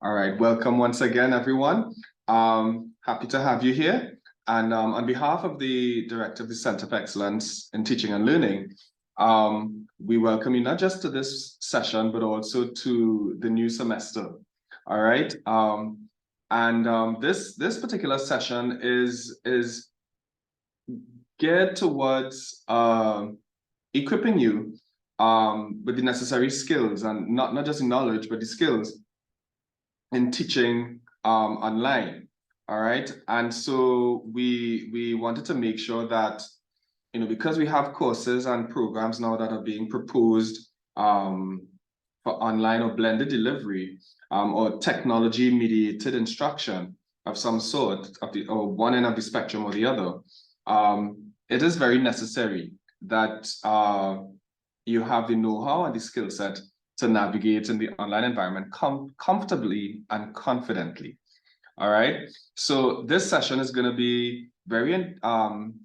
All right, welcome once again, everyone. Happy to have you here. And on behalf of the Director of the Center of Excellence in Teaching and Learning, we welcome you not just to this session, but also to the new semester. All right. This particular session is geared towards equipping you with the necessary skills, and not just the knowledge, but the skills in teaching online. All right. And so we wanted to make sure that, because we have courses and programs now that are being proposed for online or blended delivery, or technology-mediated instruction of some sort, or one end of the spectrum or the other, it is very necessary that you have the know-how and the skill set to navigate in the online environment comfortably and confidently. All right. So this session is going to be very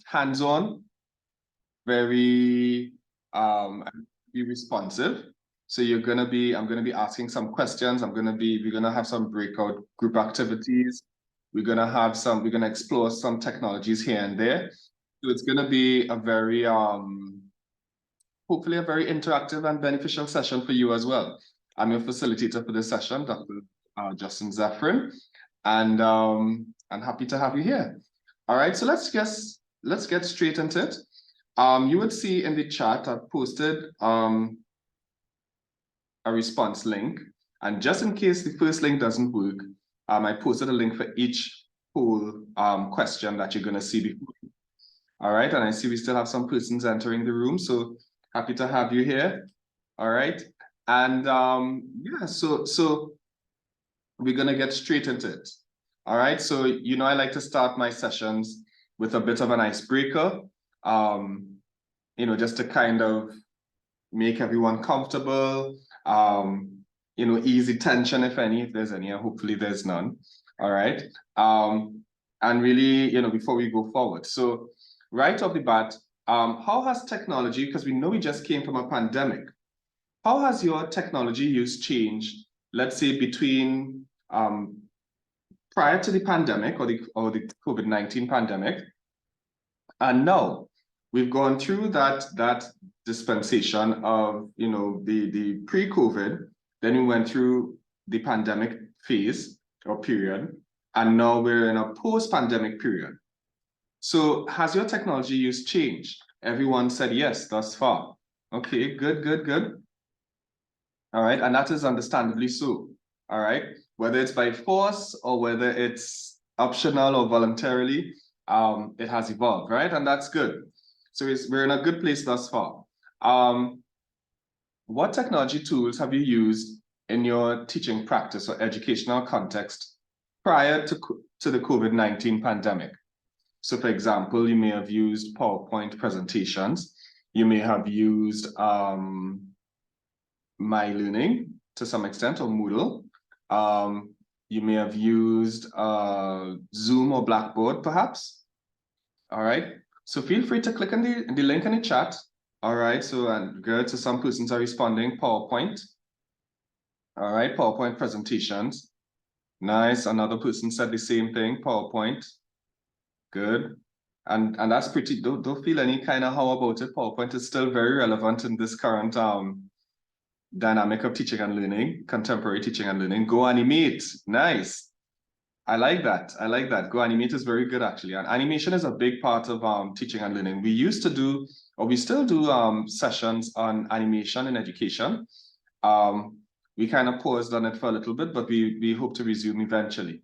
hands-on, very be responsive. So I'm going to be asking some questions. We're going to have some breakout group activities. We're going to explore some technologies here and there. So it's going to be a very hopefully a very interactive and beneficial session for you as well. I'm your facilitator for this session, Dr. Justin Zephyrin, and happy to have you here. All right, so let's get straight into it. You would see in the chat I've posted a response link, and just in case the first link doesn't work, I posted a link for each poll question that you're going to see before. All right, and I see we still have some persons entering the room, so happy to have you here. All right. And yeah, so we're going to get straight into it. All right. So, I like to start my sessions with a bit of an icebreaker, just to kind of make everyone comfortable, easy tension, if there's any, hopefully there's none. All right. And really, before we go forward. So right off the bat, how has technology, because we know we just came from a pandemic, how has your technology use changed, let's say between prior to the pandemic or the COVID-19 pandemic, and now? We've gone through that dispensation of the pre-COVID, then we went through the pandemic phase or period, and now we're in a post-pandemic period. So has your technology use changed? Everyone said yes thus far. Okay, good. All right, and that is understandably so. All right, whether it's by force or whether it's optional or voluntarily, it has evolved, right? And that's good. So we're in a good place thus far. What technology tools have you used in your teaching practice or educational context prior to the COVID-19 pandemic? So for example, you may have used PowerPoint presentations. You may have used myeLearning to some extent, or Moodle. You may have used Zoom or Blackboard, perhaps. All right. So feel free to click on the link in the chat. All right. So, and good. So some persons are responding. PowerPoint. All right. PowerPoint presentations. Nice. Another person said the same thing. PowerPoint. Good. And that's pretty, don't feel any kind of how about it. PowerPoint is still very relevant in this current dynamic of teaching and learning, contemporary teaching and learning. Go animate. Nice. I like that. Go animate is very good, actually. And animation is a big part of teaching and learning. We used to do, or we still do sessions on animation in education. We kind of paused on it for a little bit, but we hope to resume eventually.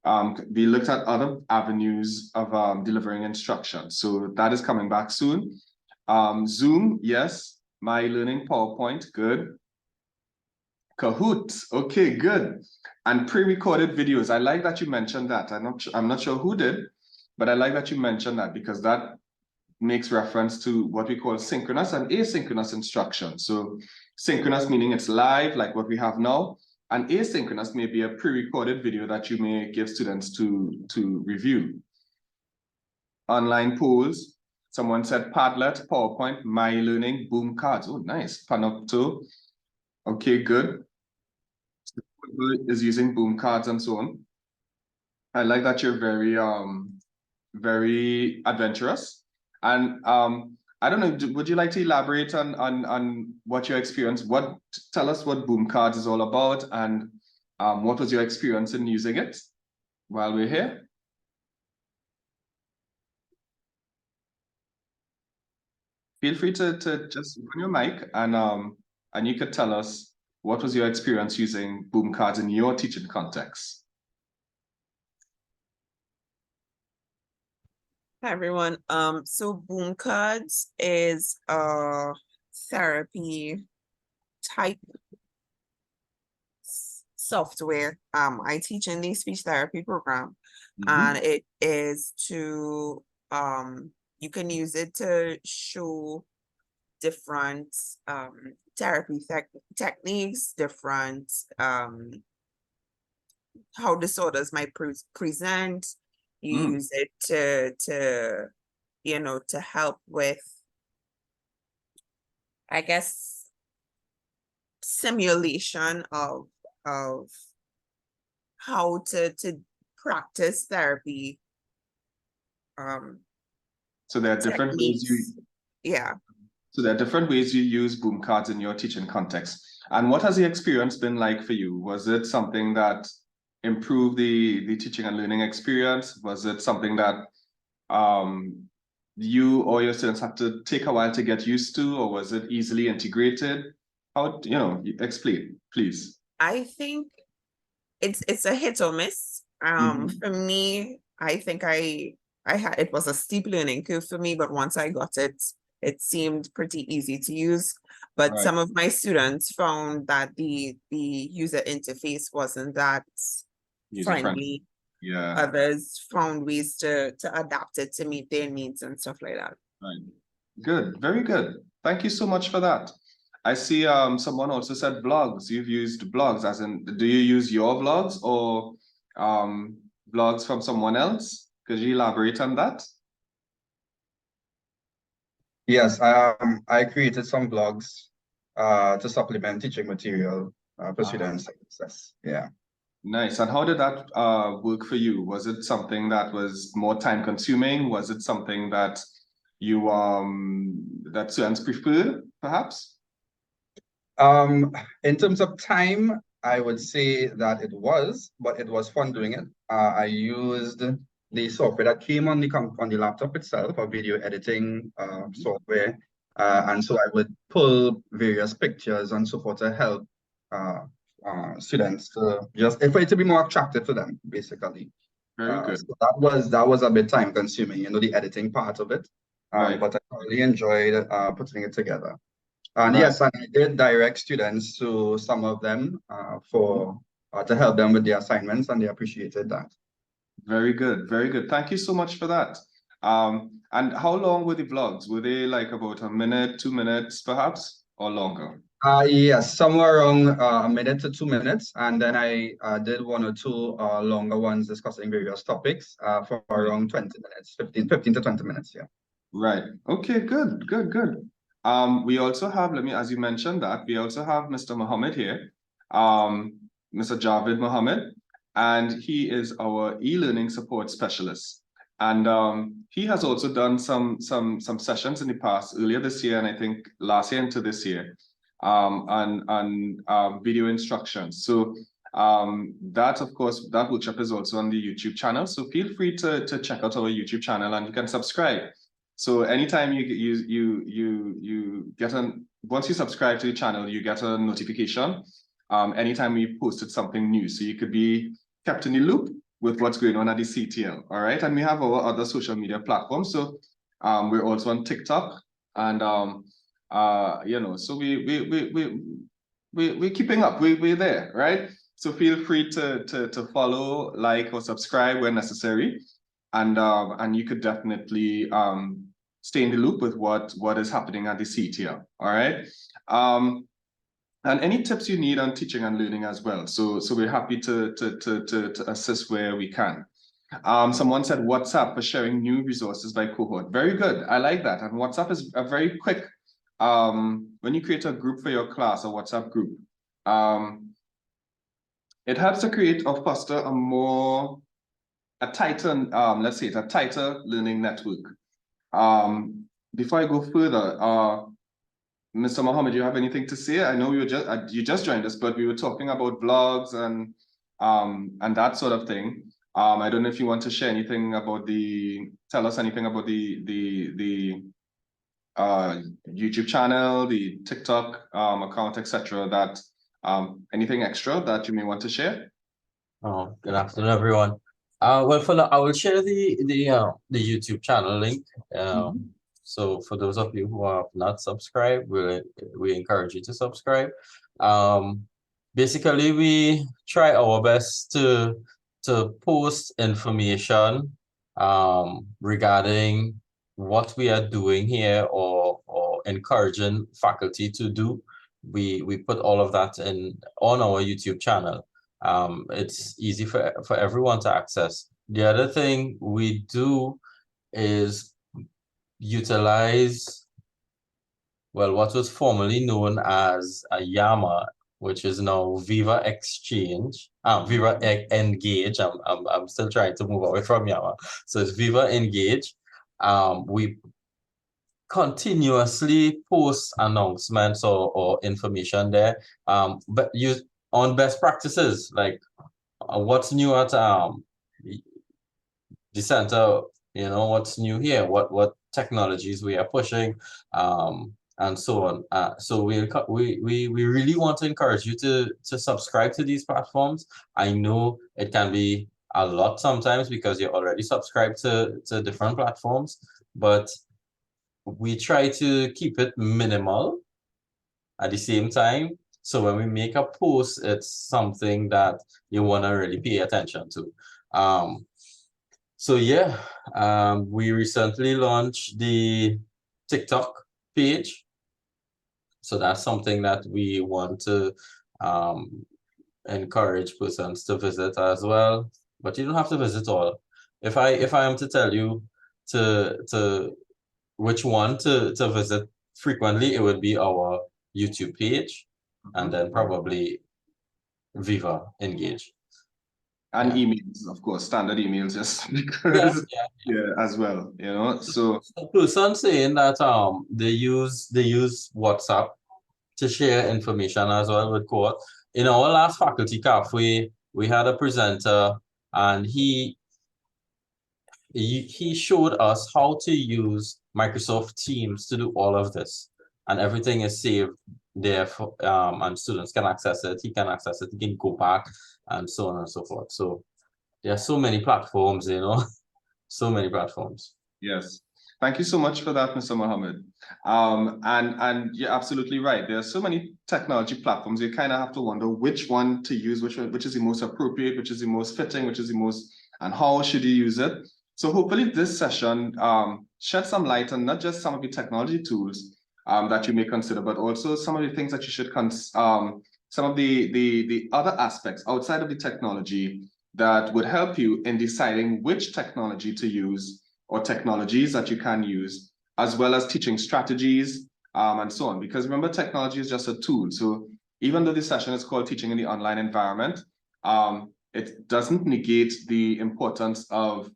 We looked at other avenues of delivering instruction. So that is coming back soon. Zoom, yes. myeLearning, PowerPoint, good. Kahoot, okay, good. And pre-recorded videos. I like that you mentioned that. I'm not sure who did, but I like that you mentioned that because that makes reference to what we call synchronous and asynchronous instruction. So synchronous meaning it's live, like what we have now, and asynchronous may be a pre-recorded video that you may give students to review. Online polls. Someone said Padlet, PowerPoint, myeLearning, Boom cards. Oh, nice. Panopto. Okay, good. is using boom cards and so on. I like that you're very adventurous. And I don't know, would you like to elaborate on what your experience, tell us what boom cards is all about, and what was your experience in using it while we're here? Feel free to just open your mic and you could tell us what was your experience using boom cards in your teaching context. Hi everyone. So boom cards is a therapy type software. I teach in the speech therapy program, and it is to you can use it to show different therapy techniques, different how disorders might present. You use it to you know, to help with, I guess, simulation of how to practice therapy. So there are different ways So there are different ways you use boom cards in your teaching context. And what has the experience been like for you? Was it something that improved the teaching and learning experience? Was it something that you or your students had to take a while to get used to, or was it easily integrated? How, explain, please. I think it's a hit or miss. For me, I think I had, it was a steep learning curve for me, but once I got it, it seemed pretty easy to use. But some of my students found that the user interface wasn't that friendly. Yeah. Others found ways to adapt it to meet their needs and stuff like that. Right. Good. Very good. Thank you so much for that. I see someone also said blogs. You've used blogs, as in, do you use your blogs or blogs from someone else? Could you elaborate on that? Yes, I created some blogs to supplement teaching material for students. Yeah. Nice. And how did that work for you? Was it something that was more time consuming? Was it something that you that students preferred, perhaps? In terms of time, I would say that it was, but it was fun doing it. I used the software that came on the laptop itself, a video editing software, and so I would pull various pictures and so forth to help students to for it to be more attractive to them, basically. Very good. So that was a bit time consuming, the editing part of it. But I really enjoyed putting it together. And yes, and I did direct students to some of them to help them with their assignments, and they appreciated that. Very good, very good. Thank you so much for that. And how long were the vlogs? Were they like about a minute, 2 minutes, perhaps, or longer? Yes, somewhere around a minute to 2 minutes, and then I did 1 or 2 longer ones discussing various topics for around 20 minutes, 15 to 20 minutes. Yeah. Right. Okay. Good. Good. Good. We also have, as you mentioned that, we also have Mr. Mohammed here, Mr. Javed Mohammed, and he is our e-learning support specialist. And he has also done some sessions in the past, earlier this year, and I think last year into this year, on video instructions. So that, of course, that workshop is also on the YouTube channel. So feel free to check out our YouTube channel, and you can subscribe. So anytime you get once you subscribe to the channel, you get a notification anytime we posted something new. So you could be kept in the loop with what's going on at the CTL. All right. And we have our other social media platforms. So we're also on TikTok, and so we're keeping up. We're there, right? So feel free to follow, like, or subscribe where necessary. And you could definitely stay in the loop with what is happening at the CTL. All right. And any tips you need on teaching and learning as well. So we're happy to assist where we can. Someone said WhatsApp for sharing new resources by cohort. Very good. I like that. And WhatsApp is a very quick, when you create a group for your class, a WhatsApp group, it helps to create or foster a tighter, let's say, a tighter learning network. Before I go further, Mr. Mohammed, you have anything to say? I know you just joined us, but we were talking about blogs and that sort of thing. I don't know if you want to share anything about tell us anything about the YouTube channel, the TikTok account, etc. That anything extra that you may want to share? Oh, good afternoon, everyone. Well, for now, I will share the YouTube channel link. So for those of you who are not subscribed, we encourage you to subscribe. Basically, we try our best to post information regarding what we are doing here or encouraging faculty to do. We put all of that on our YouTube channel. It's easy for everyone to access. The other thing we do is utilize, well, what was formerly known as a YAMA, which is now Viva Exchange, Viva Engage. I'm still trying to move away from YAMA. So it's Viva Engage. We continuously post announcements or information there, but use on best practices, like what's new at the center, what's new here, what technologies we are pushing, and so on. So we really want to encourage you to subscribe to these platforms. I know it can be a lot sometimes because you're already subscribed to different platforms, but we try to keep it minimal at the same time. So when we make a post, it's something that you want to really pay attention to. So yeah, we recently launched the TikTok page. So that's something that we want to encourage persons to visit as well. But you don't have to visit all. If I am to tell you to which one to visit frequently, it would be our YouTube page, and then probably Viva Engage. And emails, of course, standard emails, just because, as well, So the person saying that they use WhatsApp to share information as well with court. In our last faculty cafe, we had a presenter, and he showed us how to use Microsoft Teams to do all of this, and everything is saved there for and students can access it. He can access it. He can go back, and so on and so forth. So there are so many platforms, so many platforms. Yes, thank you so much for that, Mr. Mohammed. And you're absolutely right. There are so many technology platforms. You kind of have to wonder which one to use, which is the most appropriate, which is the most fitting, which is the most, and how should you use it. So hopefully this session shed some light on not just some of the technology tools that you may consider, but also some of the things that you should some of the other aspects outside of the technology that would help you in deciding which technology to use or technologies that you can use, as well as teaching strategies and so on. Because remember, technology is just a tool. So even though this session is called Teaching in the Online Environment, it doesn't negate the importance of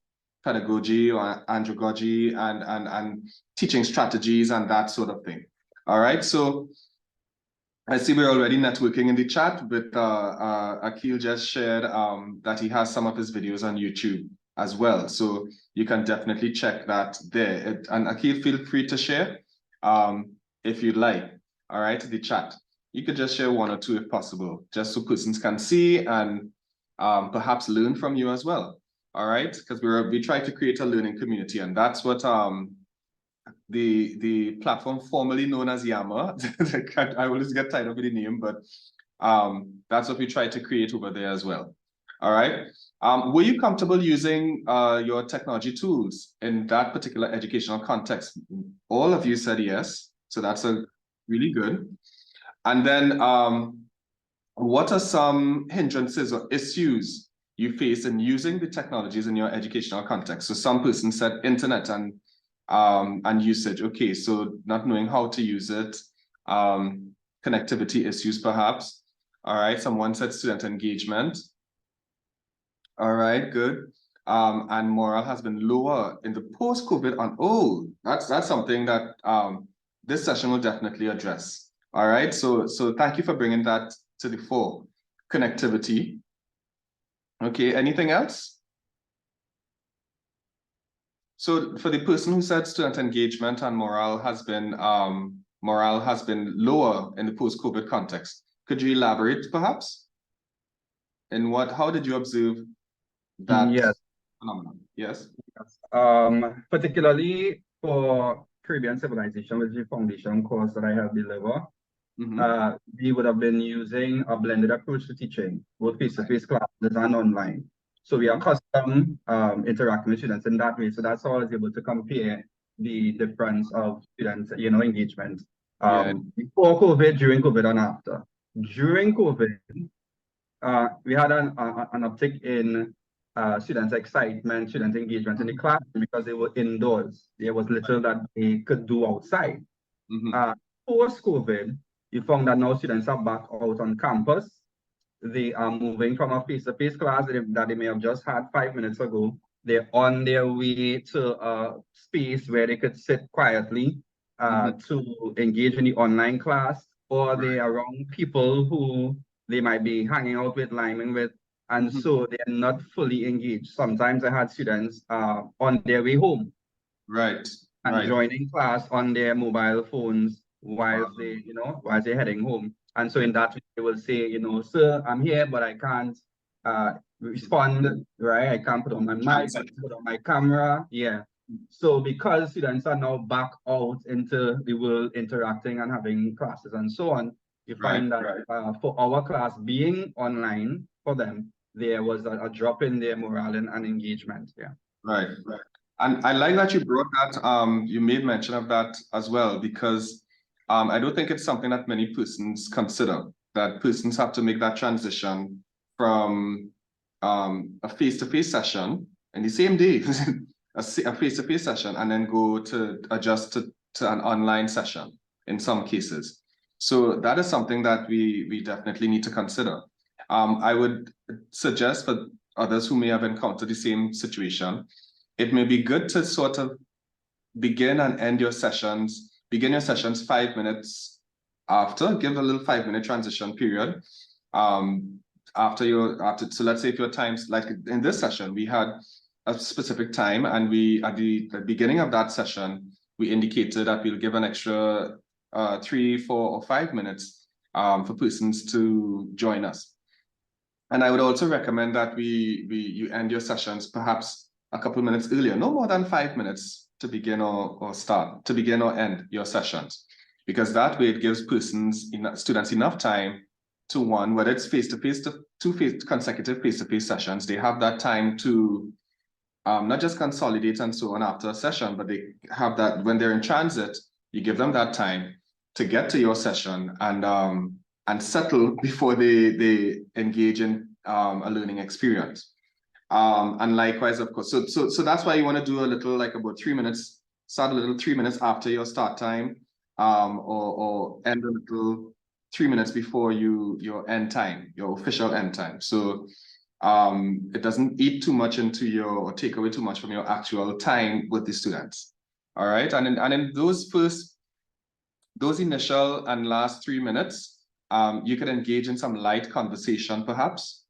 pedagogy or andragogy and teaching strategies and that sort of thing. All right, so I see we're already networking in the chat, but Akil just shared that he has some of his videos on YouTube as well. So you can definitely check that there. And Akil, feel free to share if you'd like. All right, the chat. You could just share one or two if possible, just so persons can see and perhaps learn from you as well. All right, because we try to create a learning community, and that's what the platform formerly known as Yammer. I always get tired of the name, but that's what we try to create over there as well. All right. Were you comfortable using your technology tools in that particular educational context? All of you said yes, so that's really good. And then what are some hindrances or issues you face in using the technologies in your educational context? So some person said internet and usage. Okay, so not knowing how to use it, connectivity issues perhaps. All right, someone said student engagement. All right, good. And morale has been lower in the post-COVID on, oh, that's something that this session will definitely address. All right, so thank you for bringing that to the fore. Connectivity. Okay, anything else? So for the person who said student engagement and morale has been lower in the post-COVID context, could you elaborate perhaps? And how did you observe that Yes. phenomenon? Yes. Particularly for Caribbean Civilization, which is the foundation course that I have delivered, we would have been using a blended approach to teaching, both face-to-face classes and online. So we are accustomed interacting with students in that way. So that's how I was able to compare the difference of students, engagement before COVID, during COVID, and after. During COVID, we had an uptick in students' excitement, student engagement in the classroom because they were indoors. There was little that they could do outside. Post-COVID, you found that now students are back out on campus. They are moving from a face-to-face class that they may have just had 5 minutes ago. They're on their way to a space where they could sit quietly to engage in the online class, or they are around people who they might be hanging out with, liming with, and so they're not fully engaged. Sometimes I had students on their way home. Right. And joining class on their mobile phones while they're heading home. And so in that way, they will say, sir, I'm here, but I can't respond, right? I can't put on my mic, put on my camera. Yeah. So because students are now back out into the world interacting and having classes and so on, you find that for our class being online for them, there was a drop in their morale and engagement. Yeah. Right. And I like that you brought that, you made mention of that as well, because I don't think it's something that many persons consider, that persons have to make that transition from a face-to-face session in the same day, a face-to-face session, and then go to adjust to an online session in some cases. So that is something that we definitely need to consider. I would suggest for others who may have encountered the same situation, it may be good to sort of begin and end your sessions, 5 minutes after, give a little 5-minute transition period. So let's say if your time's like in this session, we had a specific time, and we at the beginning of that session, we indicated that we'll give an extra 3, 4, or 5 minutes for persons to join us. And I would also recommend that you end your sessions perhaps a couple of minutes earlier, no more than 5 minutes to begin or end your sessions, because that way it gives students enough time to, one, whether it's face-to-face to 2 consecutive face-to-face sessions, they have that time to not just consolidate and so on after a session, but they have that when they're in transit, you give them that time to get to your session and settle before they engage in a learning experience. And likewise, of course, so that's why you want to do a little, like about 3 minutes, start a little 3 minutes after your start time, or end a little 3 minutes before your end time, your official end time. So it doesn't eat too much into or take away too much from your actual time with the students. All right, and in those initial and last 3 minutes, you could engage in some light conversation, perhaps.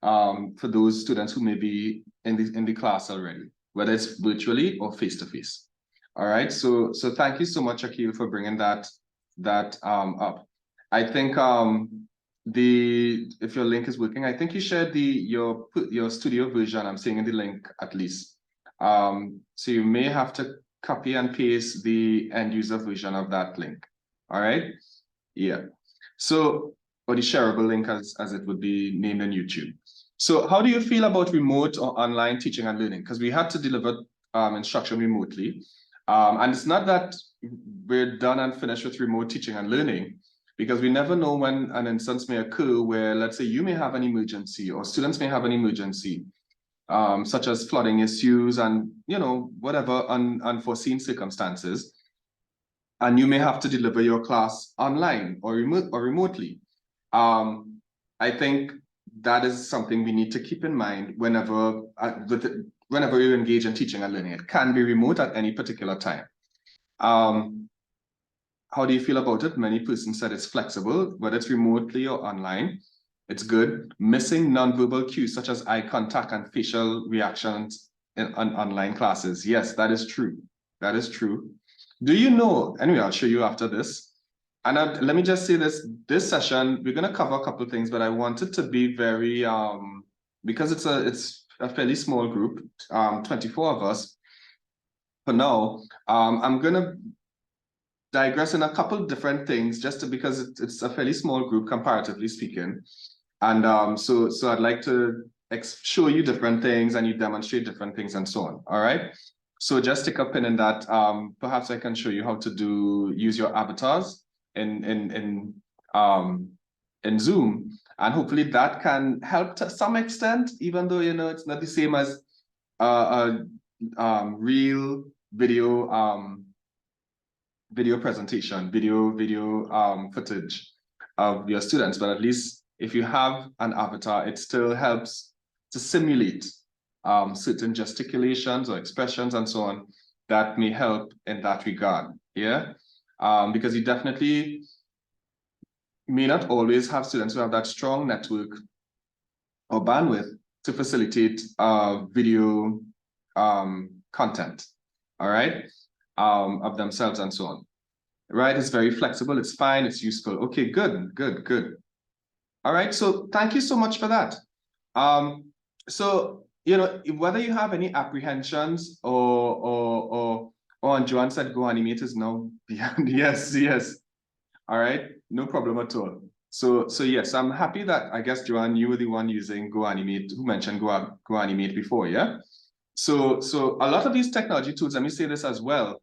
For those students who may be in the class already, whether it's virtually or face-to-face. All right, so thank you so much, Akil, for bringing that up. I think if your link is working, I think you shared your studio version. I'm seeing in the link at least. So you may have to copy and paste the end user version of that link. All right, yeah. So, or the shareable link as it would be named in YouTube. So how do you feel about remote or online teaching and learning? Because we had to deliver instruction remotely. And it's not that we're done and finished with remote teaching and learning, because we never know when an instance may occur where, let's say, you may have an emergency or students may have an emergency, such as flooding issues and, whatever unforeseen circumstances. And you may have to deliver your class online or remotely. I think that is something we need to keep in mind whenever whenever you engage in teaching and learning. It can be remote at any particular time. How do you feel about it? Many persons said it's flexible, whether it's remotely or online. It's good. Missing nonverbal cues such as eye contact and facial reactions in online classes. Yes, that is true. That is true. Do you know, anyway, I'll show you after this. And let me just say this session, we're going to cover a couple of things, but I want it to be very, because it's a fairly small group, 24 of us. For now, I'm going to digress in a couple of different things because it's a fairly small group comparatively speaking. And so I'd like to show you different things and you demonstrate different things and so on. All right. So just stick a pin in that. Perhaps I can show you how to use your avatars in Zoom, and hopefully that can help to some extent, even though it's not the same as real video presentation, video footage of your students. But at least if you have an avatar, it still helps to simulate certain gesticulations or expressions and so on that may help in that regard. Yeah, because you definitely may not always have students who have that strong network or bandwidth to facilitate video content, all right, of themselves and so on. Right, it's very flexible, it's fine, it's useful. Okay, good. All right, so thank you so much for that. So, whether you have any apprehensions or Joanne said Go Animate is now beyond, yes. All right, no problem at all. So yes, I'm happy that, I guess, Joanne, you were the one using Go Animate, who mentioned Go Animate before, yeah? So a lot of these technology tools, let me say this as well,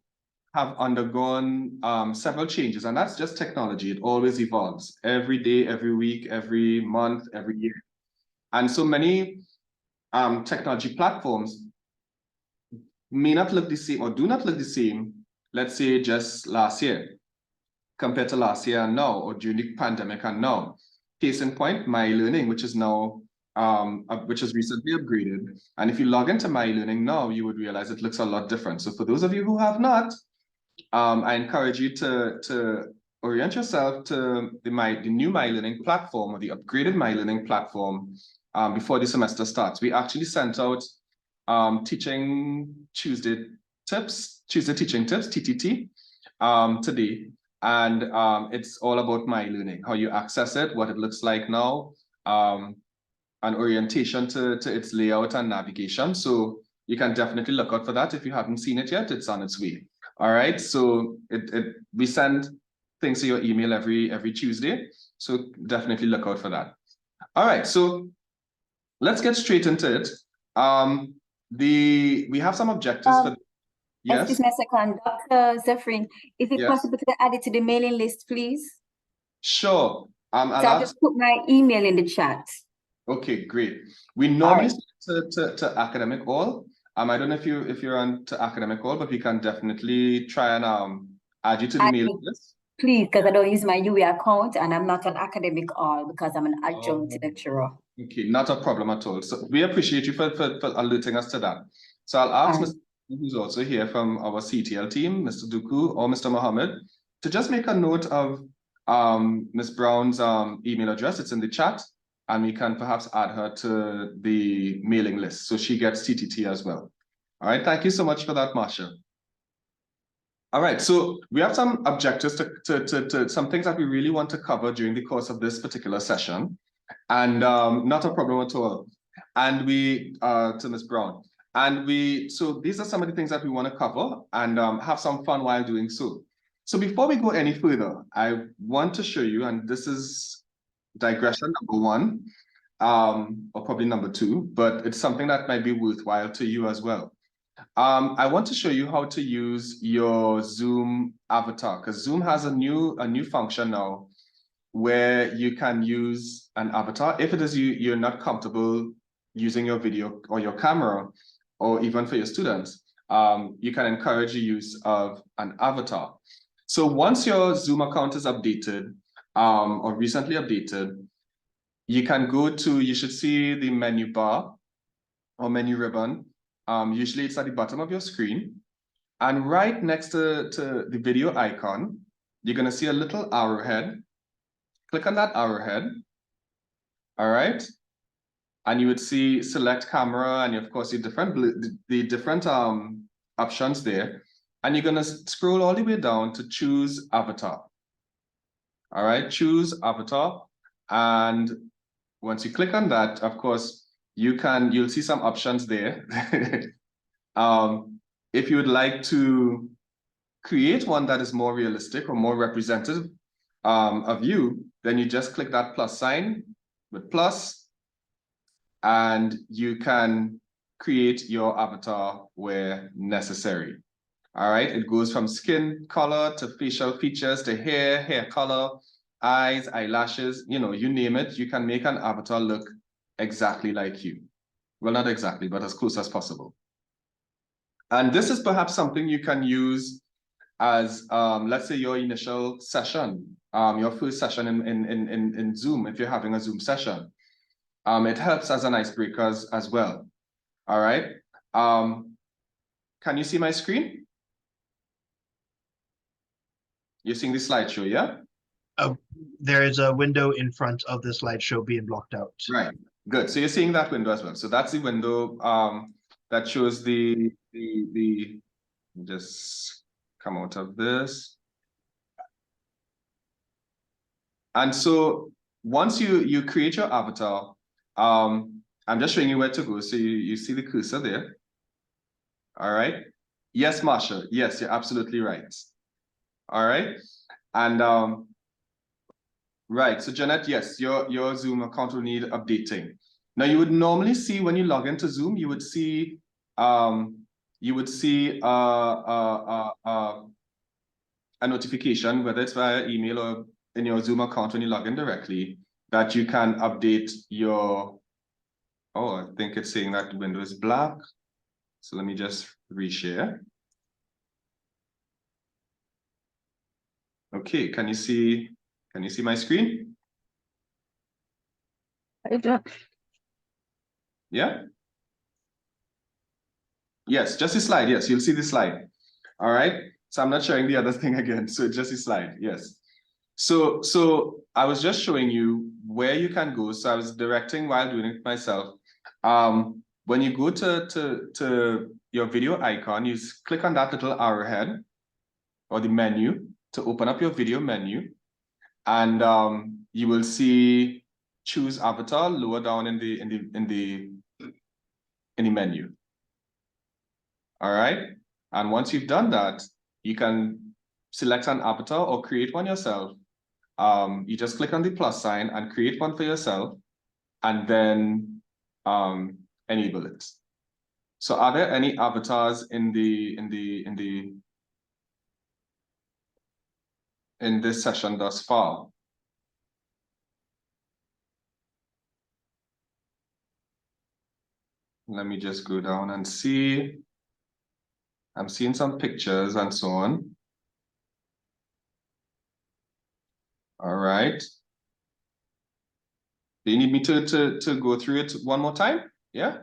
have undergone several changes, and that's just technology. It always evolves every day, every week, every month, every year. And so many technology platforms may not look the same or do not look the same, let's say just last year compared to last year and now, or during the pandemic and now. Case in point, myeLearning, which is now which is recently upgraded. And if you log into myeLearning now, you would realize it looks a lot different. So for those of you who have not, I encourage you to orient yourself to the new myeLearning platform, or the upgraded myeLearning platform, before the semester starts. We actually sent out Tuesday Teaching Tips, TTT, today. And it's all about myeLearning, how you access it, what it looks like now, an orientation to its layout and navigation. So you can definitely look out for that. If you haven't seen it yet, it's on its way. All right, so we send things to your email every Tuesday, so definitely look out for that. All right, so let's get straight into it. We have some objectives for. Yes. Excuse me a second, Dr. Zephyrin, is it possible to add it to the mailing list, please? Sure. I'll just put my email in the chat. Okay, great. We normally to academic all. I don't know if you're on to academic all, but we can definitely try and add you to the mailing list. Please, because I don't use my UWI account and I'm not an academic all because I'm an adjunct lecturer. Okay, not a problem at all. So we appreciate you for alerting us to that. So I'll ask Mr. who's also here from our CTL team, Mr. Duku or Mr. Mohammed, to just make a note of Ms. Brown's email address. It's in the chat, and we can perhaps add her to the mailing list so she gets TTT as well. All right, thank you so much for that, Marsha. All right, so we have some objectives to some things that we really want to cover during the course of this particular session, and not a problem at all. And we, to Ms. Brown, and so these are some of the things that we want to cover and have some fun while doing so. So before we go any further, I want to show you, and this is digression number one, or probably number two, but it's something that might be worthwhile to you as well. I want to show you how to use your Zoom avatar, because Zoom has a new function now where you can use an avatar. If it is you're not comfortable using your video or your camera, or even for your students, you can encourage the use of an avatar. So once your Zoom account is updated, or recently updated, you can go to, you should see the menu bar or menu ribbon. Usually it's at the bottom of your screen. And right next to the video icon, you're going to see a little arrowhead. Click on that arrowhead. All right. And you would see select camera, and of course the different options there. And you're going to scroll all the way down to choose avatar. All right, choose avatar. And once you click on that, of course, you'll see some options there. If you would like to create one that is more realistic or more representative of you, then you just click that plus sign with plus, and you can create your avatar where necessary. All right, it goes from skin color to facial features to hair color, eyes, eyelashes, you know, you name it, you can make an avatar look exactly like you. Well, not exactly, but as close as possible. And this is perhaps something you can use as, let's say, your initial session, your first session in Zoom, if you're having a Zoom session. It helps as an icebreaker as well. All right. Can you see my screen? You're seeing the slideshow, yeah? There is a window in front of the slideshow being blocked out. Right. Good. So you're seeing that window as well. So that's the window that shows just come out of this. And so once you create your avatar, I'm just showing you where to go. So you see the cursor there. All right. Yes, Marsha. Yes, you're absolutely right. All right. And right. So Janet, yes, your Zoom account will need updating. Now you would normally see when you log into Zoom, you would see a notification, whether it's via email or in your Zoom account when you log in directly, that you can update your, oh, I think it's saying that the window is black. So let me just reshare. Okay, can you see my screen? I don't. Yeah? Yes, just a slide. Yes, you'll see the slide. All right. So I'm not showing the other thing again. So just a slide. Yes. So I was just showing you where you can go. So I was directing while doing it myself. When you go to your video icon, you click on that little arrowhead or the menu to open up your video menu. And you will see choose avatar lower down in the menu. All right. And once you've done that, you can select an avatar or create one yourself. You just click on the plus sign and create one for yourself, and then enable it. So are there any avatars in this session thus far? Let me just go down and see. I'm seeing some pictures and so on. All right. Do you need me to go through it one more time? Yeah.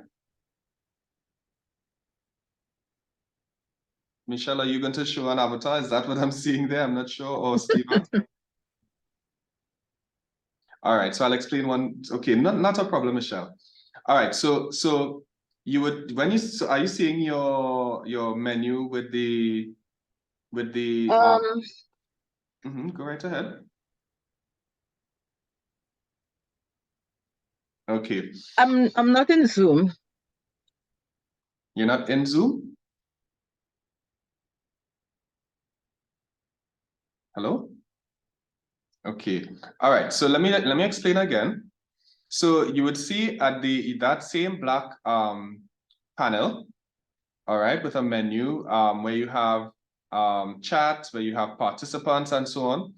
Michelle, are you going to show an avatar? Is that what I'm seeing there? I'm not sure. Or Stephen? All right, so I'll explain one. Okay, not a problem, Michelle. All right, so you would are you seeing your menu with the go right ahead. Okay. I'm not in Zoom. You're not in Zoom? Hello? Okay. All right, so let me explain again. So you would see at that same black panel, all right, with a menu where you have chat, where you have participants and so on,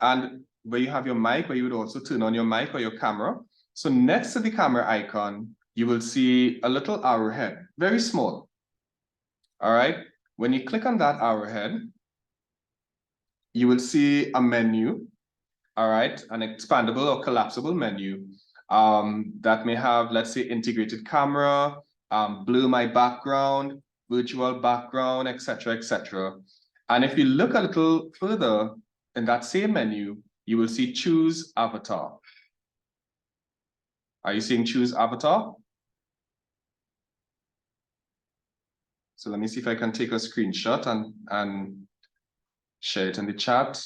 and where you have your mic, where you would also turn on your mic or your camera. So next to the camera icon, you will see a little arrowhead, very small. All right, when you click on that arrowhead, you will see a menu. all right, an expandable or collapsible menu that may have, let's say, integrated camera, blur my background, virtual background, etc., etc. And if you look a little further in that same menu, you will see choose avatar. Are you seeing choose avatar? So let me see if I can take a screenshot and share it in the chat.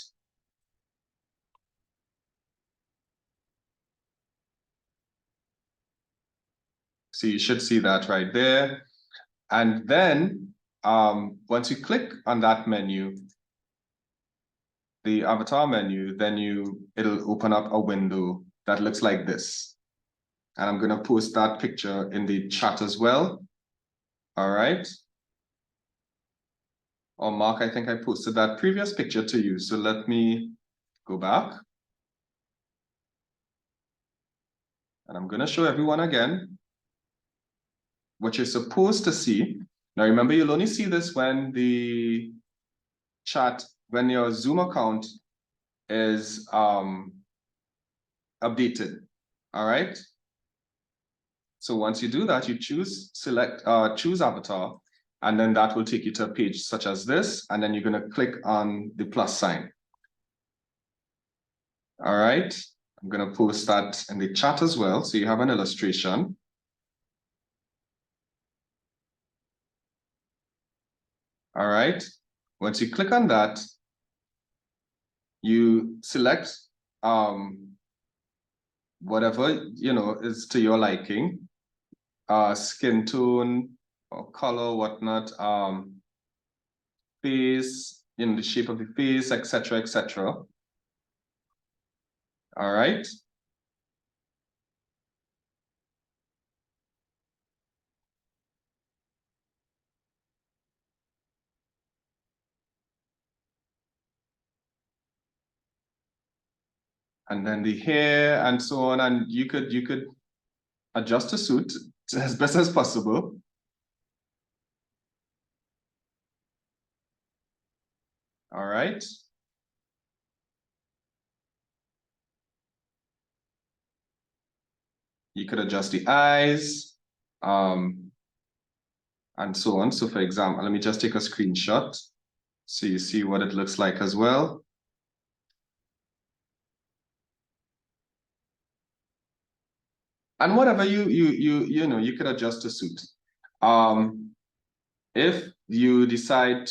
So you should see that right there. And then once you click on that menu, the avatar menu, then it'll open up a window that looks like this. And I'm gonna post that picture in the chat as well. All right. Oh, Mark, I think I posted that previous picture to you. So let me go back. And I'm gonna show everyone again what you're supposed to see. Now remember, you'll only see this when the chat, when your Zoom account is updated. All right. So once you do that, you choose avatar, and then that will take you to a page such as this, and then you're going to click on the plus sign. All right. I'm going to post that in the chat as well, so you have an illustration. All right. Once you click on that, you select whatever is to your liking, skin tone or color, whatnot, face, the shape of the face, etc., etc. All right. And then the hair and so on, and you could adjust the suit as best as possible. All right. You could adjust the eyes, and so on. So for example, let me just take a screenshot so you see what it looks like as well. And whatever you could adjust to suit. If you decide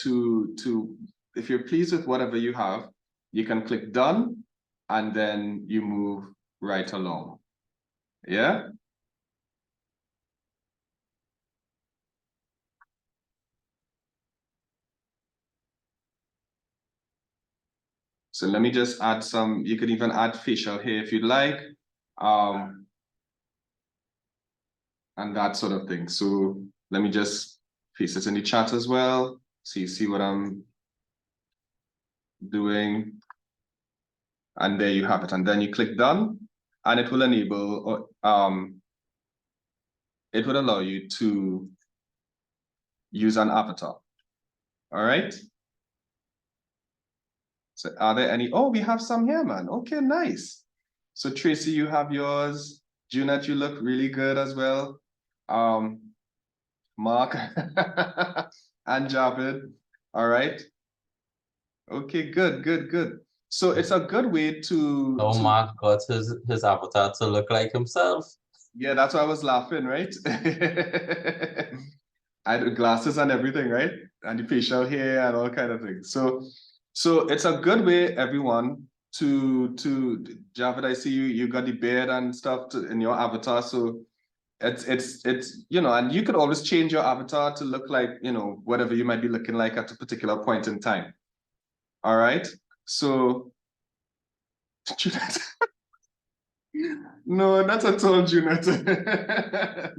if you're pleased with whatever you have, you can click done, and then you move right along. Yeah. So let me just add some, you could even add facial hair if you'd like, and that sort of thing. So let me just paste it in the chat as well, so you see what I'm doing. And there you have it. And then you click done, and it will enable, it would allow you to use an avatar. All right. So are there any? Oh, we have some here, man. Okay, nice. So Tracy, you have yours. Junette, you look really good as well. Mark and Javid. All right. Okay, good, good, good. So it's a good way to. Oh, Mark got his avatar to look like himself. Yeah, that's why I was laughing, right? I had glasses and everything, right? And the facial hair and all kind of things. So it's a good way, everyone, to Javid, I see you got the beard and stuff in your avatar. So it's and you could always change your avatar to look like, whatever you might be looking like at a particular point in time. All right. So Junette. No, not at all, Junette.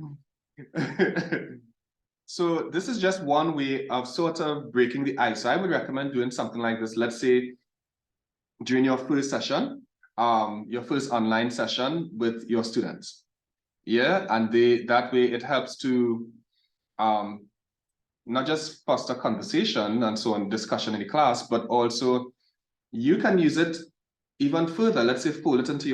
So this is just one way of sort of breaking the ice. So I would recommend doing something like this. Let's say during your first session, your first online session with your students. Yeah, and that way it helps to not just foster conversation and so on, discussion in the class, but also you can use it even further, let's say fold it into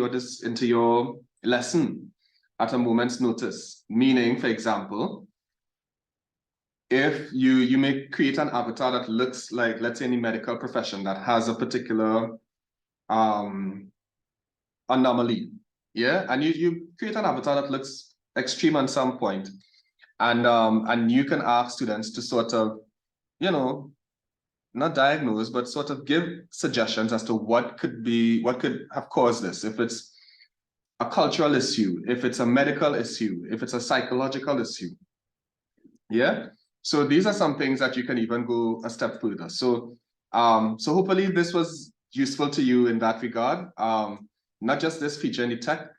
your lesson at a moment's notice. Meaning, for example, if you may create an avatar that looks like, let's say, in the medical profession that has a particular anomaly, yeah, and you create an avatar that looks extreme at some point, and you can ask students to sort of, you know, not diagnose, but sort of give suggestions as to what could have caused this. If it's a cultural issue, if it's a medical issue, if it's a psychological issue, yeah. So these are some things that you can even go a step further. So, so hopefully this was useful to you in that regard. Not just this feature in the tech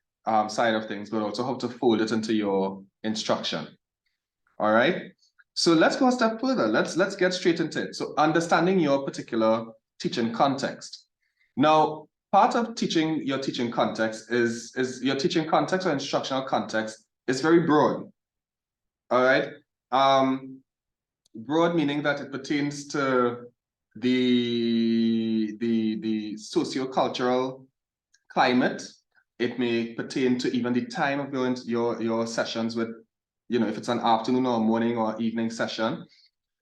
side of things, but also how to fold it into your instruction. All right. So let's go a step further. Let's get straight into it. So understanding your particular teaching context. Now, part of teaching your teaching context is your teaching context or instructional context is very broad. All right. Broad meaning that it pertains to the socio-cultural climate. It may pertain to even the time of your sessions with, you know, if it's an afternoon or morning or evening session.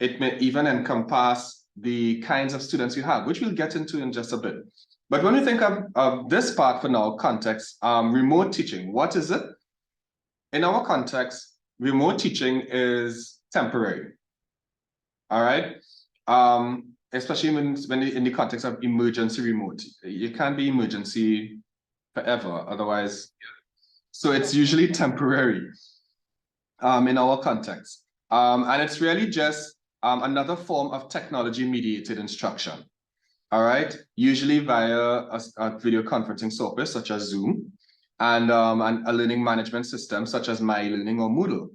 It may even encompass the kinds of students you have, which we'll get into in just a bit. But when we think of this part for now, context, remote teaching, what is it? In our context, remote teaching is temporary. All right. Especially when in the context of emergency remote. You can't be emergency forever, otherwise. So it's usually temporary in our context. And it's really just another form of technology-mediated instruction. All right, usually via a video conferencing software such as Zoom and a learning management system such as myeLearning or Moodle.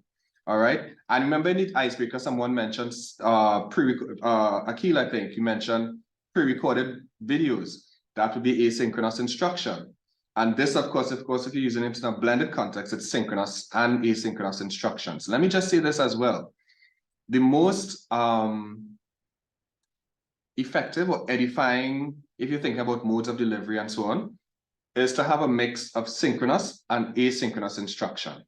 All right, and remember in the icebreaker, someone mentioned Akil, I think you mentioned pre-recorded videos. That would be asynchronous instruction. And this, of course, if you're using it in a blended context, it's synchronous and asynchronous instructions. Let me just say this as well. The most effective or edifying, if you think about modes of delivery and so on, is to have a mix of synchronous and asynchronous instruction.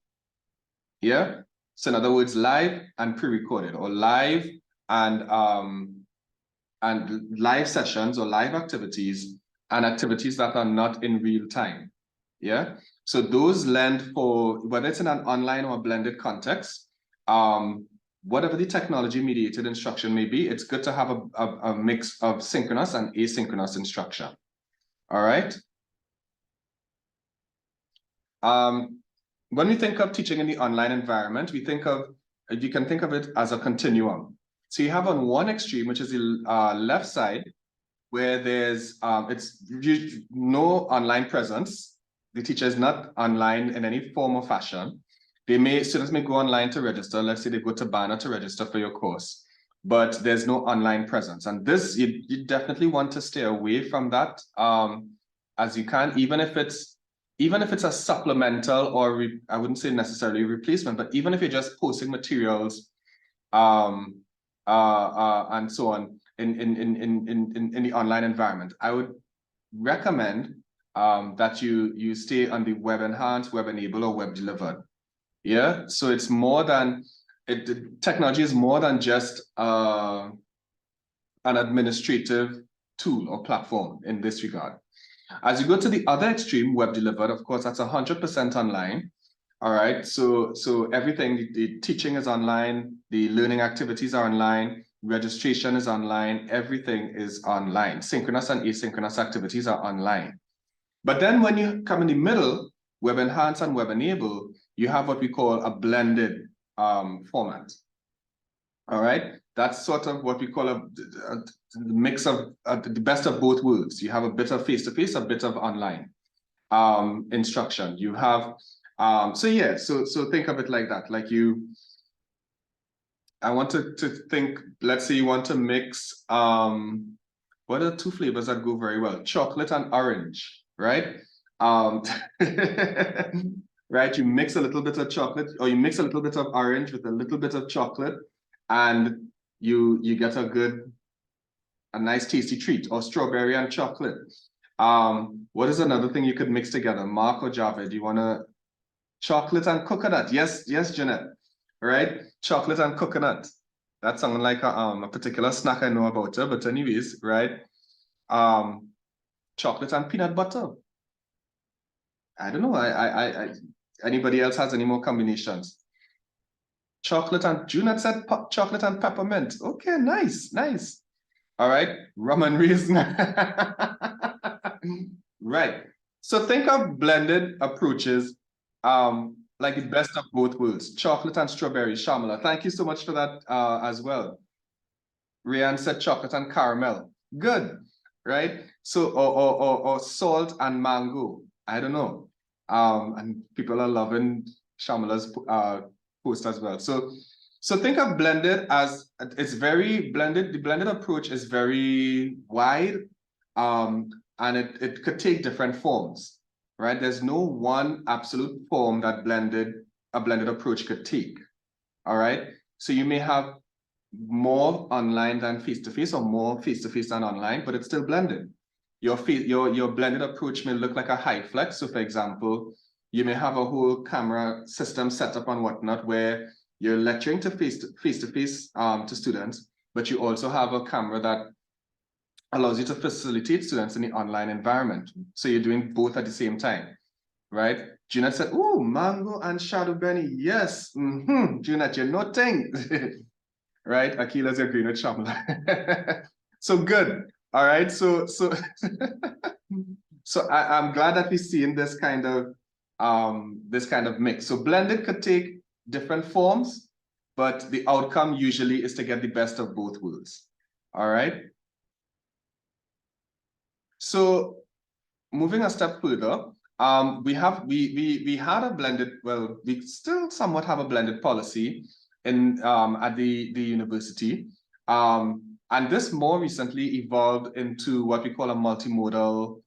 Yeah. So in other words, live and pre-recorded, or live and live sessions or live activities and activities that are not in real time. Yeah. So those lend for, whether it's in an online or a blended context, whatever the technology-mediated instruction may be, it's good to have a mix of synchronous and asynchronous instruction. All right. When we think of teaching in the online environment, you can think of it as a continuum. So you have on one extreme, which is the left side, where there's it's no online presence. The teacher is not online in any form or fashion. Students may go online to register. Let's say they go to Banner to register for your course, but there's no online presence. And this, you definitely want to stay away from that as you can, even if it's a supplemental or I wouldn't say necessarily a replacement, but even if you're just posting materials and so on in the online environment, I would recommend that you stay on the web enhanced, web enabled, or web delivered. Yeah, so it's more than technology is more than just an administrative tool or platform in this regard. As you go to the other extreme, web delivered, of course, that's 100% online. All right, so everything, the teaching is online, the learning activities are online, registration is online, everything is online. Synchronous and asynchronous activities are online. But then when you come in the middle, web enhanced and web enabled, you have what we call a blended format. All right, that's sort of what we call a mix of the best of both worlds. You have a bit of face-to-face, a bit of online instruction. You have, so think of it like that. Like I want to think, let's say you want to mix, what are two flavors that go very well? Chocolate and orange, right? Right, you mix a little bit of chocolate, or you mix a little bit of orange with a little bit of chocolate, and you get a nice tasty treat, or strawberry and chocolate. What is another thing you could mix together? Mark or Java? Do you want to chocolate and coconut? Yes, Jeanette. Right? Chocolate and coconut. That sounds like a particular snack I know about her, but anyways, right? Chocolate and peanut butter. I don't know. Anybody else has any more combinations? Chocolate and Junette said chocolate and peppermint. Okay, nice. All right, rum and raisin. Right. So think of blended approaches, like the best of both worlds. Chocolate and strawberry. Shamala, thank you so much for that as well. Rian said chocolate and caramel. Good, right? So or salt and mango. I don't know. And people are loving Shamala's post as well. So think of blended as it's very blended. The blended approach is very wide, and it could take different forms, right? There's no one absolute form that a blended approach could take. All right. So you may have more online than face-to-face, or more face-to-face than online, but it's still blended. Your blended approach may look like a high flex. So for example, you may have a whole camera system set up and whatnot where you're lecturing to face-to-face to students, but you also have a camera that allows you to facilitate students in the online environment. So you're doing both at the same time, right? Junette said, oh, mango and shadow Benny. Yes, Junette, you're noting. Right? Akila's agreeing with Shamla. So good. All right. So I'm glad that we're seeing this kind of mix. So blended could take different forms, but the outcome usually is to get the best of both worlds. All right. So moving a step further, we had a blended, well, we still somewhat have a blended policy in at the university. And this more recently evolved into what we call a multimodal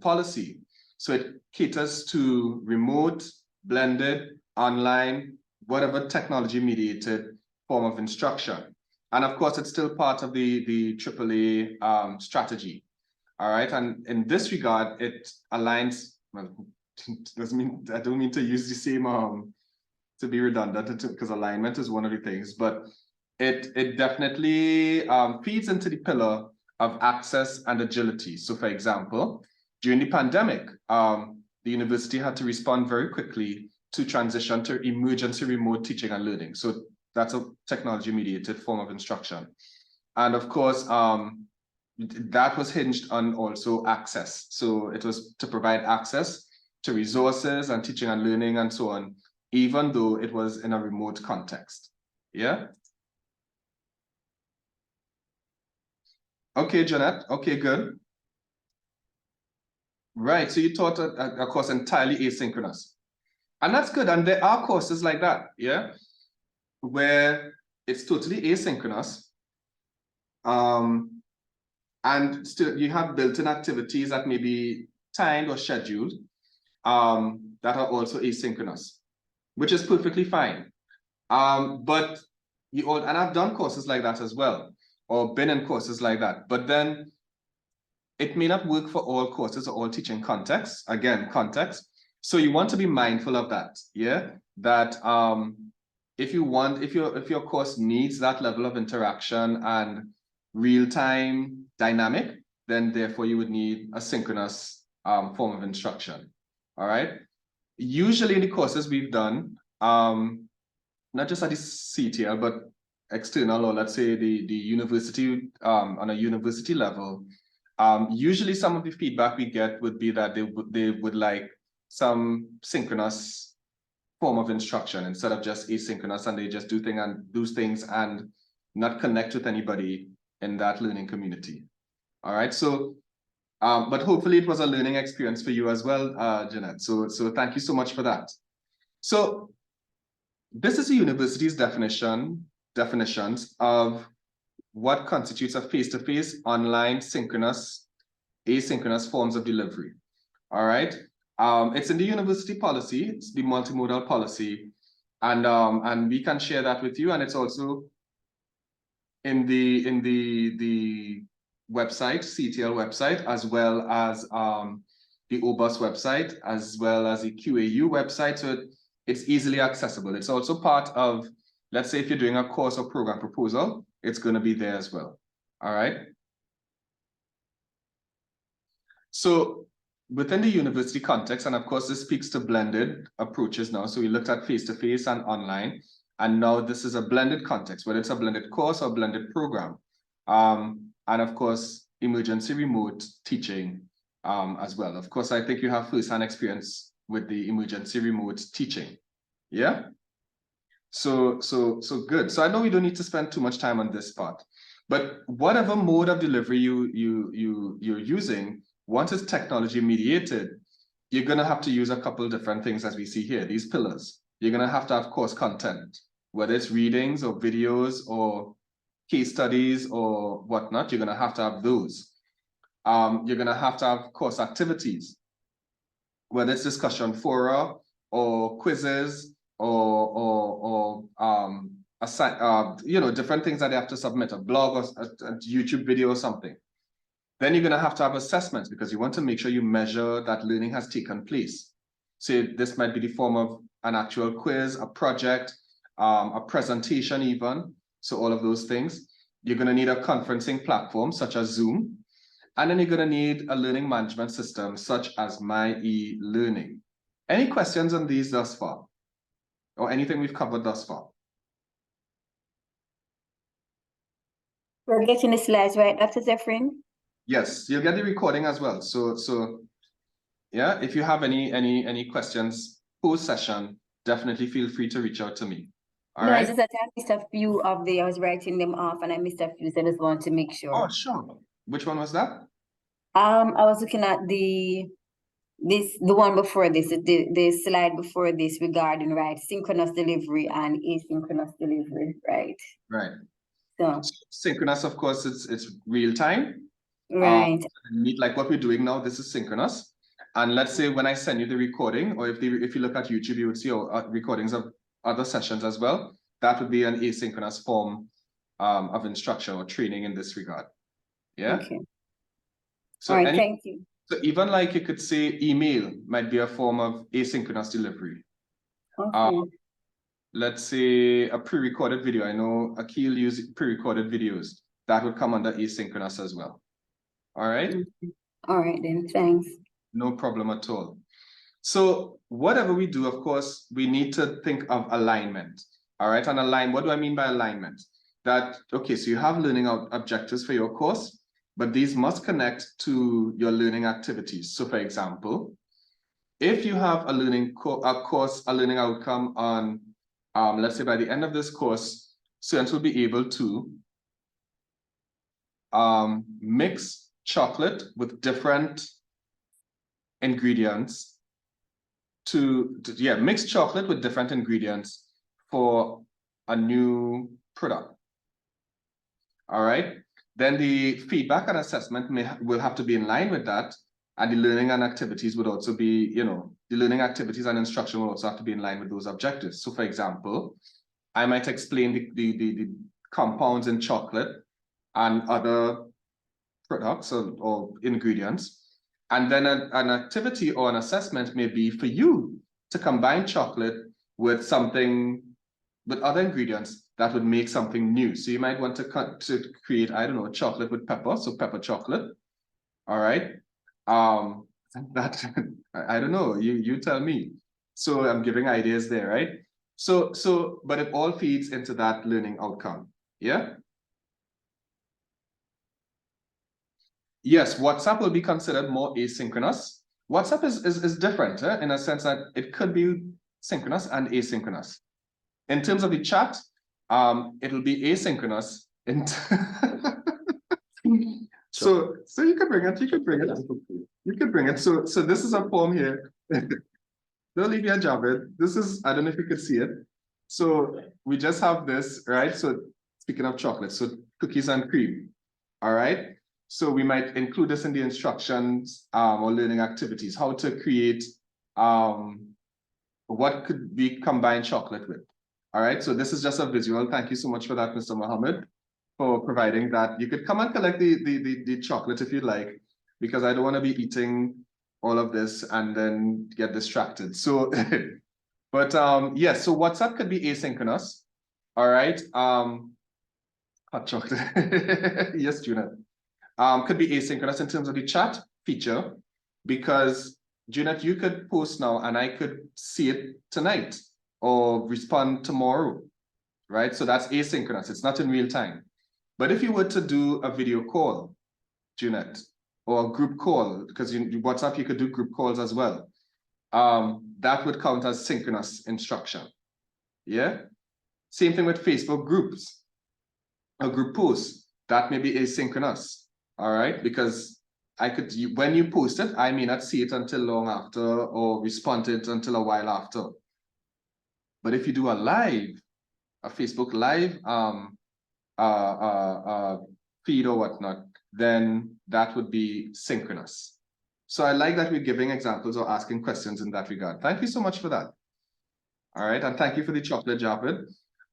policy. So it caters to remote, blended, online, whatever technology-mediated form of instruction. And of course, it's still part of the AAA strategy. All right, and in this regard, it aligns, well, I don't mean to use the same, to be redundant, because alignment is one of the things, but it definitely feeds into the pillar of access and agility. So for example, during the pandemic, the university had to respond very quickly to transition to emergency remote teaching and learning. So that's a technology-mediated form of instruction. And of course, that was hinged on also access. So it was to provide access to resources and teaching and learning and so on, even though it was in a remote context. Yeah. Okay, Jeanette. Okay, good. Right. So you taught a course entirely asynchronous. And that's good. And there are courses like that, yeah, where it's totally asynchronous. And still you have built-in activities that may be timed or scheduled that are also asynchronous, which is perfectly fine. But and I've done courses like that as well, or been in courses like that, but then it may not work for all courses or all teaching contexts. Again, context. So you want to be mindful of that, yeah? That if your course needs that level of interaction and real-time dynamic, then therefore you would need a synchronous form of instruction. All right. Usually in the courses we've done, not just at the CTL, but external, or let's say the university, on a university level, usually some of the feedback we get would be that they would like some synchronous form of instruction instead of just asynchronous, and they just do things and not connect with anybody in that learning community. All right, so but hopefully it was a learning experience for you as well, Jeanette. So thank you so much for that. So this is the university's definitions of what constitutes a face-to-face, online, synchronous, asynchronous forms of delivery. All right, it's in the university policy. It's the multimodal policy, and we can share that with you. And it's also in the website, CTL website, as well as the OBUS website, as well as the QAU website. So it's easily accessible. It's also part of, let's say if you're doing a course or program proposal, it's going to be there as well. All right. So within the university context, and of course, this speaks to blended approaches now. So we looked at face-to-face and online, and now this is a blended context, whether it's a blended course or blended program. And of course, emergency remote teaching as well. Of course, I think you have first-hand experience with the emergency remote teaching. Yeah. So good. So I know we don't need to spend too much time on this part, but whatever mode of delivery you're using, once it's technology mediated, you're going to have to use a couple of different things as we see here, these pillars. You're going to have course content, whether it's readings or videos or case studies or whatnot. You're going to have those. You're going to have course activities, whether it's discussion fora or quizzes or different things that they have to submit, a blog or a YouTube video or something. Then you're going to have assessments because you want to make sure you measure that learning has taken place. So this might be the form of an actual quiz, a project, a presentation even. So all of those things. You're going to need a conferencing platform such as Zoom. And then you're going to need a learning management system such as myeLearning. Any questions on these thus far? Or anything we've covered thus far? We're getting the slides, right, Dr. Zephyrin? Yes, you'll get the recording as well. So yeah, if you have any questions post-session, definitely feel free to reach out to me. All right. It's just that I missed a few of the, I was writing them off and I missed a few, so I just want to make sure. Oh, sure. Which one was that? I was looking at the one before this, the slide before this regarding, right, synchronous delivery and asynchronous delivery, right? Right. So synchronous, of course, it's real time. right. Like what we're doing now, this is synchronous. And let's say when I send you the recording, or if you look at YouTube, you would see recordings of other sessions as well. That would be an asynchronous form of instruction or training in this regard. Yeah. Okay. So all right, thank you. So even like you could say email might be a form of asynchronous delivery. Okay. Let's say a pre-recorded video. I know Akil uses pre-recorded videos. That would come under asynchronous as well. All right. All right then, thanks. No problem at all. So whatever we do, of course, we need to think of alignment. All right. And what do I mean by alignment? That, okay, so you have learning objectives for your course, but these must connect to your learning activities. So for example, if you have a learning outcome on, let's say by the end of this course, students will be able to mix chocolate with different ingredients mix chocolate with different ingredients for a new product. All right. Then the feedback and assessment will have to be in line with that. And the learning and activities would also be, the learning activities and instruction will also have to be in line with those objectives. So for example, I might explain the compounds in chocolate and other products or ingredients. And then an activity or an assessment may be for you to combine chocolate with other ingredients that would make something new. So you might want to create, I don't know, chocolate with pepper, so pepper chocolate. All right. That I don't know, you tell me. So I'm giving ideas there, right? But it all feeds into that learning outcome. Yeah. Yes, WhatsApp will be considered more asynchronous. WhatsApp is different in a sense that it could be synchronous and asynchronous. In terms of the chat, it'll be asynchronous. So you can bring it. You can bring it. So this is a form here. Don't leave your Javed. This is, I don't know if you could see it. So we just have this, right? So speaking of chocolate, so cookies and cream. All right. So we might include this in the instructions or learning activities, how to create what could be combined chocolate with. All right, so this is just a visual. Thank you so much for that, Mr. Mohammed. for providing that. You could come and collect the chocolate if you'd like, because I don't want to be eating all of this and then get distracted. So, but yes, so WhatsApp could be asynchronous. All right. Hot chocolate. Yes, Junette. Could be asynchronous in terms of the chat feature, because Junette, you could post now and I could see it tonight or respond tomorrow, right? So that's asynchronous. It's not in real time. But if you were to do a video call, Junette, or a group call, because WhatsApp, you could do group calls as well. That would count as synchronous instruction. Yeah. Same thing with Facebook groups, a group post that may be asynchronous. All right, because when you post it, I may not see it until long after or respond to it until a while after. But if you do a Facebook live feed or whatnot, then that would be synchronous. So I like that we're giving examples or asking questions in that regard. Thank you so much for that. All right, and thank you for the chocolate, Japid.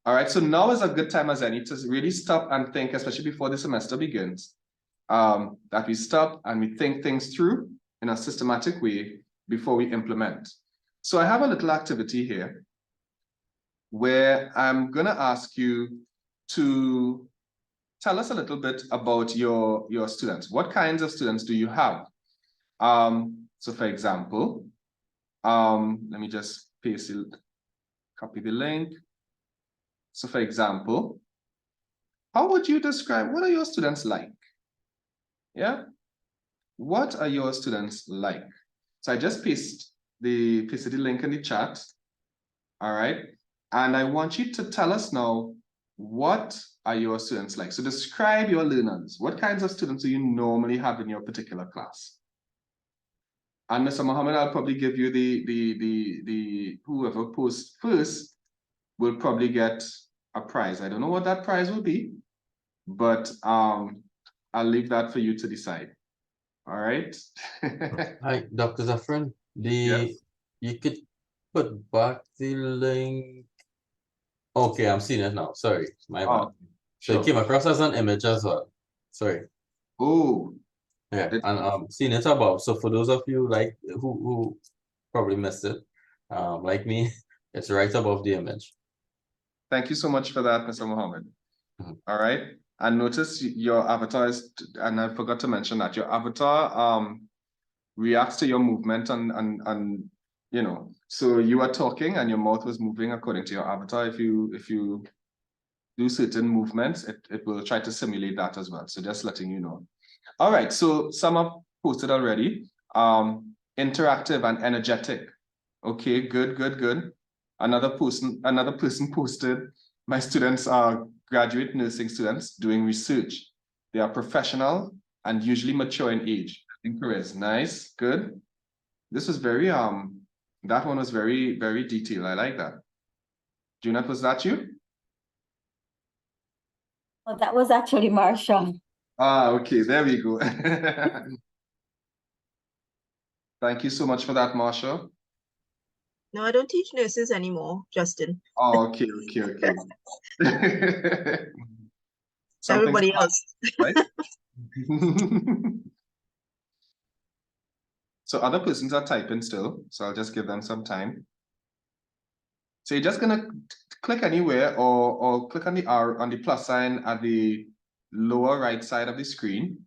All right, so now is a good time as any to really stop and think, especially before the semester begins, that we stop and we think things through in a systematic way before we implement. So I have a little activity here where I'm gonna ask you to tell us a little bit about your students. What kinds of students do you have? So for example, let me just copy the link. So for example, how would you describe, what are your students like? Yeah, what are your students like? So I just pasted the link in the chat. All right, and I want you to tell us now, what are your students like? So describe your learners. What kinds of students do you normally have in your particular class? And Mr. Mohammed, I'll probably give you the whoever posts first will probably get a prize. I don't know what that prize will be, but I'll leave that for you to decide. All right. Hi, Dr. Zafran. You could put back the link. Okay, I'm seeing it now. Sorry, my bad. So it came across as an image as well. Sorry. Oh. Yeah, and seeing it above. So for those of you like who probably missed it, like me, it's right above the image. Thank you so much for that, Mr. Mohammed. All right. And notice your avatar is, and I forgot to mention that your avatar reacts to your movement and you know, so you are talking and your mouth was moving according to your avatar. If you do certain movements, it will try to simulate that as well. So just letting you know. All right, so some have posted already. Interactive and energetic. Okay, good. Another person posted, my students are graduate nursing students doing research. They are professional and usually mature in age. Encourage. Nice, good. This was very that one was very, very detailed. I like that. Junette, was that you? Oh, that was actually Marsha. Ah, okay, there we go. Thank you so much for that, Marsha. No, I don't teach nurses anymore, Justin. Oh, okay. Everybody else. Right? So other persons are typing still, so I'll just give them some time. So you're just gonna click anywhere or click on the R on the plus sign at the lower right side of the screen.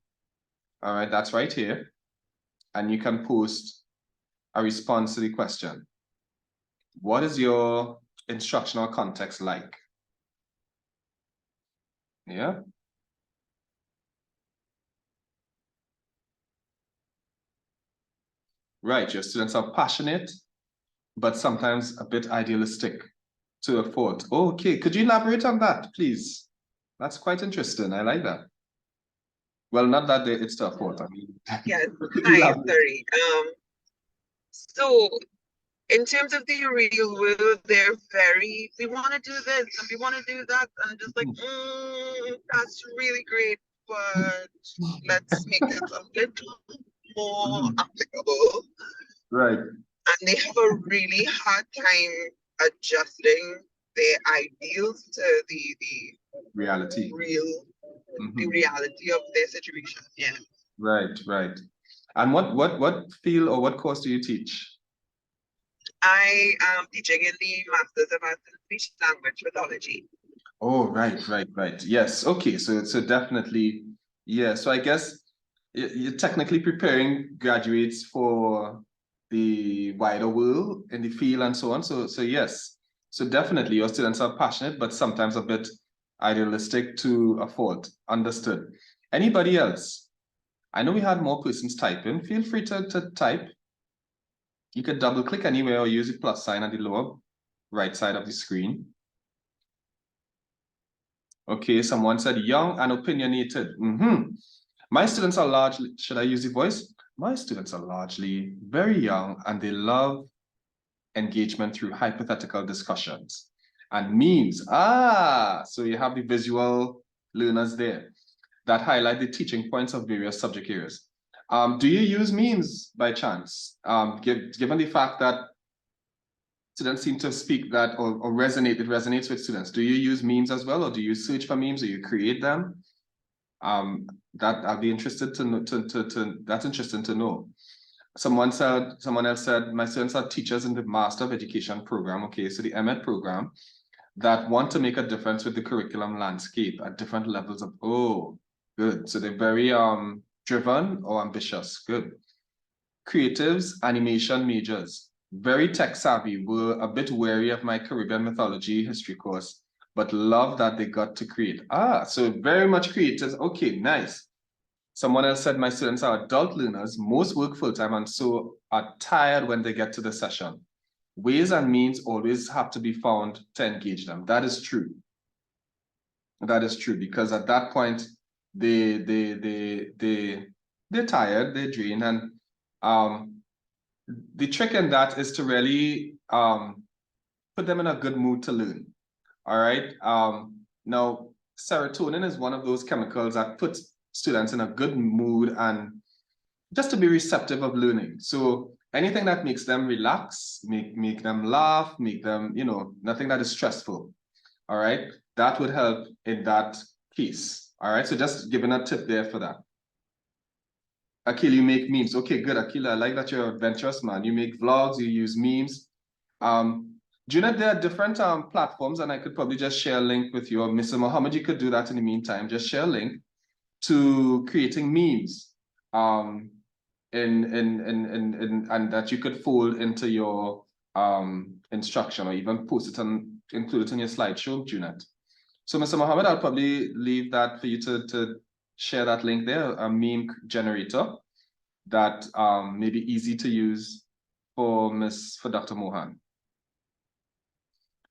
All right, that's right here. And you can post a response to the question. What is your instructional context like? Yeah. Right, your students are passionate, but sometimes a bit idealistic to a fault. Okay, could you elaborate on that, please? That's quite interesting. I like that. Well, not that it's to a fault. I mean, Yes, hi, sorry. So in terms of the real world, they're very, we want to do this and we want to do that. And just like, that's really great, but let's make it a little more applicable. Right. And they have a really hard time adjusting their ideals to the reality. real the reality of their situation. Yeah. Right, right. And what field or what course do you teach? I am teaching in the Masters of Arts in Speech Language Pathology. Oh, right, right, right. Yes. Okay. So definitely, yeah. So I guess you're technically preparing graduates for the wider world in the field and so on. So yes. So definitely your students are passionate, but sometimes a bit idealistic to a fault. Understood. Anybody else? I know we had more persons typing. Feel free to type. You could double click anywhere or use the plus sign at the lower right side of the screen. Okay, someone said young and opinionated. My students are largely, should I use the voice? My students are largely very young and they love engagement through hypothetical discussions and memes. So you have the visual learners there that highlight the teaching points of various subject areas. Do you use memes by chance? Given the fact that students seem to speak that or resonate, it resonates with students. Do you use memes as well, or do you search for memes, or you create them? That I'll be interested to know. That's interesting to know. Someone else said, my students are teachers in the Master of Education program. Okay, so the MEd program that want to make a difference with the curriculum landscape at different levels of. Oh, good. So they're very driven or ambitious. Good. Creatives, animation majors. Very tech savvy, were a bit wary of my Caribbean mythology history course, but love that they got to create. So very much creators. Okay, nice. Someone else said my students are adult learners, most work full-time and so are tired when they get to the session. Ways and means always have to be found to engage them. That is true. That is true, because at that point, they're tired, they're drained, and the trick in that is to really put them in a good mood to learn. All right. Now, serotonin is one of those chemicals that puts students in a good mood and just to be receptive of learning. So anything that makes them relax, make them laugh, make them, nothing that is stressful. All right. That would help in that case. All right. So just giving a tip there for that. Akil, you make memes. Okay, good. Akil, I like that you're adventurous, man. You make vlogs, you use memes. Junaid, there are different platforms, and I could probably just share a link with you. Or Mr. Mohammed, you could do that in the meantime. Just share a link to creating memes. And that you could fold into your instruction, or even post it and include it in your slideshow, Junaid. So, Mr. Mohammed, I'll probably leave that for you to share that link there, a meme generator that may be easy to use for Dr. Mohan.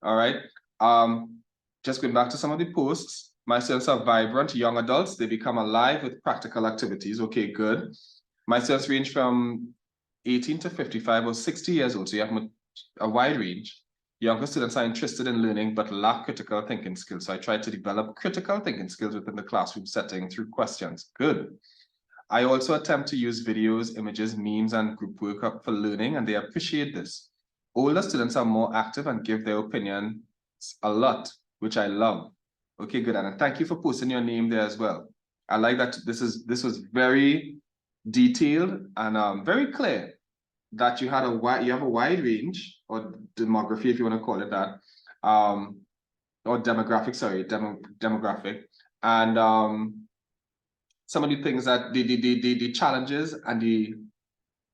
All right. Just going back to some of the posts. My students are vibrant young adults. They become alive with practical activities. Okay, good. My students range from 18 to 55 or 60 years old. So you have a wide range. Younger students are interested in learning but lack critical thinking skills. So I try to develop critical thinking skills within the classroom setting through questions. Good. I also attempt to use videos, images, memes, and group work for learning, and they appreciate this. Older students are more active and give their opinion a lot, which I love. Okay, good. And thank you for posting your name there as well. I like that this was very detailed and very clear that you have a wide range, or demography, if you want to call it that, or demographic, sorry, demographic, and some of the things that the challenges and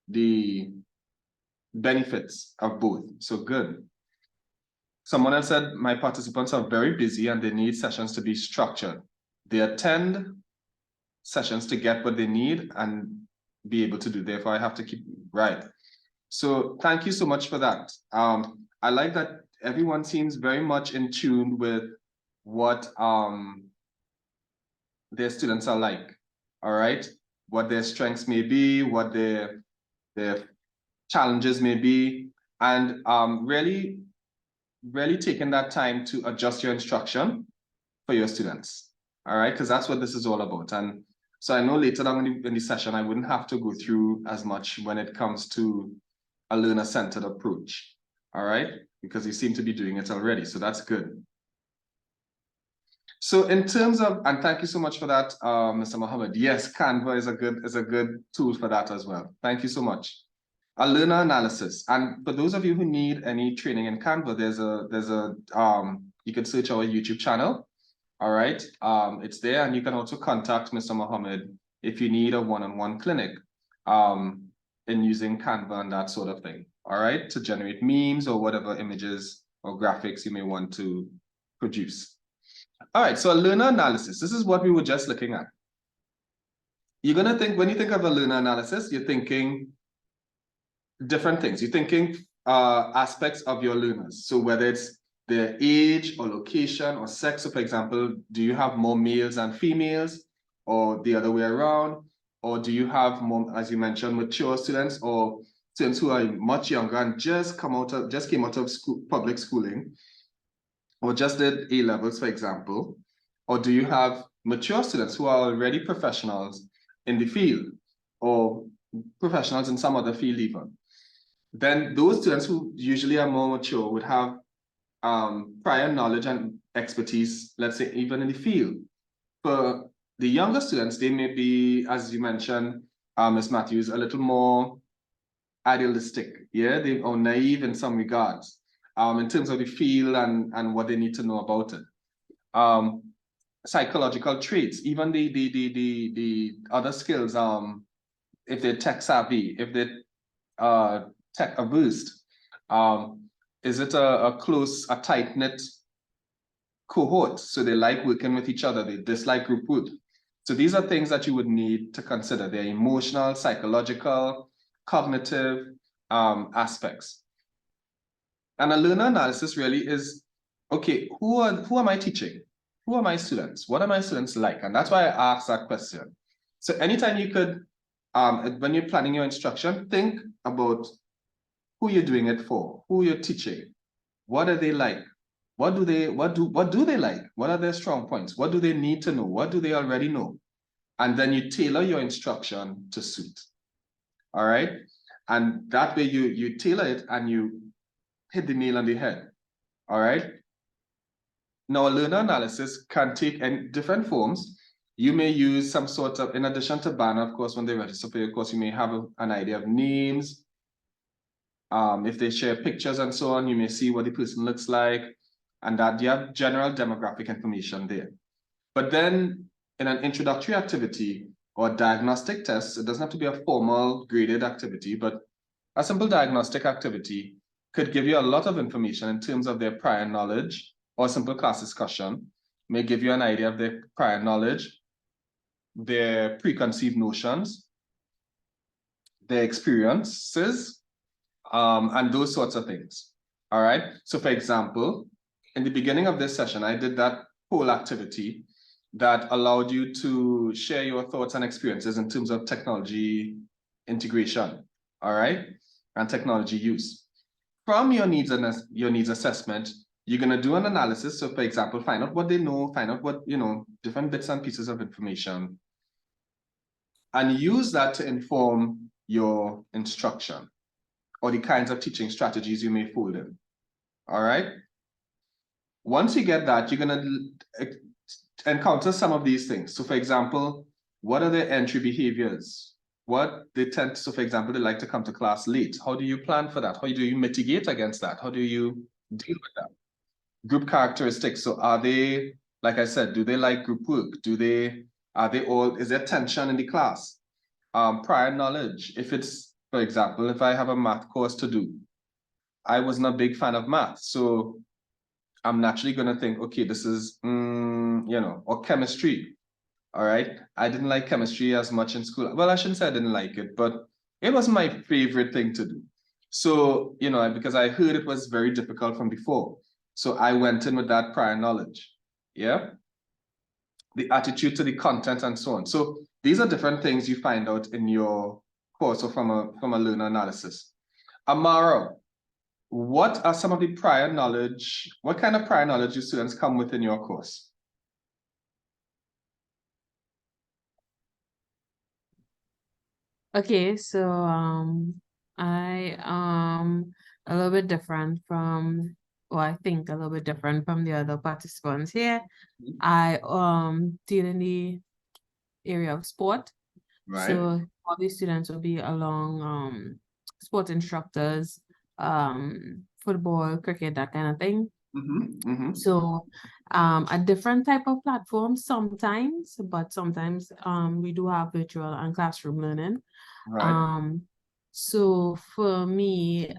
the benefits of both. So good. Someone else said, my participants are very busy and they need sessions to be structured. They attend sessions to get what they need and be able to do. Therefore, I have to keep right. So thank you so much for that. I like that everyone seems very much in tune with what their students are like. All right, what their strengths may be, what their challenges may be, and really taking that time to adjust your instruction for your students. All right, because that's what this is all about. And so I know later on in the session, I wouldn't have to go through as much when it comes to a learner-centered approach. All right, because you seem to be doing it already, so that's good. So in terms of, and thank you so much for that, Mr. Mohammed. Yes, Canva is a good tool for that as well. Thank you so much. A learner analysis. And for those of you who need any training in Canva, you can search our YouTube channel. All right. It's there, and you can also contact Mr. Mohammed if you need a one-on-one clinic in using Canva and that sort of thing. All right, to generate memes or whatever images or graphics you may want to produce. All right, so a learner analysis. This is what we were just looking at. You're gonna think, when you think of a learner analysis, you're thinking different things. You're thinking aspects of your learners. So whether it's their age or location or sex. So for example, do you have more males than females, or the other way around? Or do you have more, as you mentioned, mature students or students who are much younger and just came out of school, public schooling, or just did A-levels, for example? Or do you have mature students who are already professionals in the field, or professionals in some other field even? Then those students who usually are more mature would have prior knowledge and expertise, let's say even in the field. For the younger students, they may be, as you mentioned, Ms. Matthews, a little more idealistic, yeah, or naive in some regards, in terms of the field and what they need to know about it. Psychological traits, even the other skills, if they're tech savvy, if they're tech averse, is it a tight-knit cohort? So they like working with each other, they dislike group work. So these are things that you would need to consider. They're emotional, psychological, cognitive aspects. And a learner analysis really is, okay, who am I teaching? Who are my students? What are my students like? And that's why I asked that question. So anytime you could, when you're planning your instruction, think about who you're doing it for, who you're teaching, what are they like? What do they like? What are their strong points? What do they need to know? What do they already know? And then you tailor your instruction to suit. All right. And that way you tailor it and you hit the nail on the head. All right. Now, a learner analysis can take in different forms. You may use some sort of, in addition to banner, of course, when they register for your course, you may have an idea of names. If they share pictures and so on, you may see what the person looks like, and that you have general demographic information there. But then in an introductory activity or diagnostic test, it doesn't have to be a formal graded activity, but a simple diagnostic activity could give you a lot of information in terms of their prior knowledge, or a simple class discussion may give you an idea of their prior knowledge, their preconceived notions, their experiences, and those sorts of things. All right. So for example, in the beginning of this session, I did that poll activity that allowed you to share your thoughts and experiences in terms of technology integration, all right, and technology use. From your needs assessment, you're going to do an analysis. So for example, find out what they know, find out what, different bits and pieces of information, and use that to inform your instruction or the kinds of teaching strategies you may fold in. All right. Once you get that, you're going to encounter some of these things. So for example, what are their entry behaviors? What they tend to, so for example, they like to come to class late. How do you plan for that? How do you mitigate against that? How do you deal with that? Group characteristics. So are they, like I said, do they like group work? Is there tension in the class? Prior knowledge. If it's, for example, if I have a math course to do, I wasn't a big fan of math. So I'm naturally going to think, okay, this is, or chemistry. All right. I didn't like chemistry as much in school. Well, I shouldn't say I didn't like it, but it was my favorite thing to do. So, because I heard it was very difficult from before. So I went in with that prior knowledge. Yeah. The attitude to the content and so on. So these are different things you find out in your course or from a learner analysis. Amara, what are some of the prior knowledge? What kind of prior knowledge do students come with in your course? Okay, so I a little bit different from or I think a little bit different from the other participants here. I deal in the area of sport. Right. So all these students will be along sport instructors, football, cricket, that kind of thing. So a different type of platform sometimes, but sometimes we do have virtual and classroom learning. Right. So for me,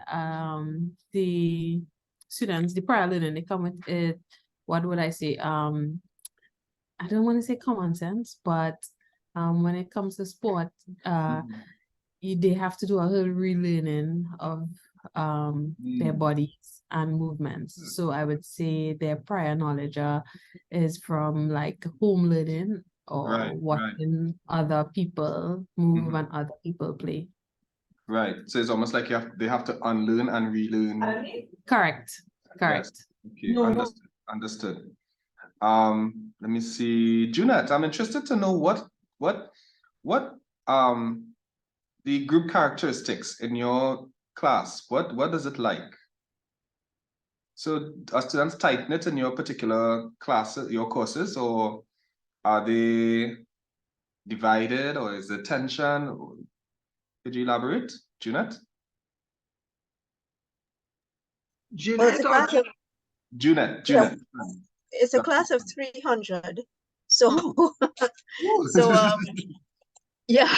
the students, the prior learning, they come with it, what would I say? I don't want to say common sense, but when it comes to sport, they have to do a whole relearning of their bodies and movements. So I would say their prior knowledge is from like home learning or watching other people move and other people play. Right. So it's almost like they have to unlearn and relearn. Correct. Yes. Okay. Understood. Let me see. Junette, I'm interested to know what the group characteristics in your class, what does it like? So are students tight-knit in your particular classes, your courses, or are they divided, or is there tension? Could you elaborate, Junette? Junette. Junette. It's a class of 300. So, yeah.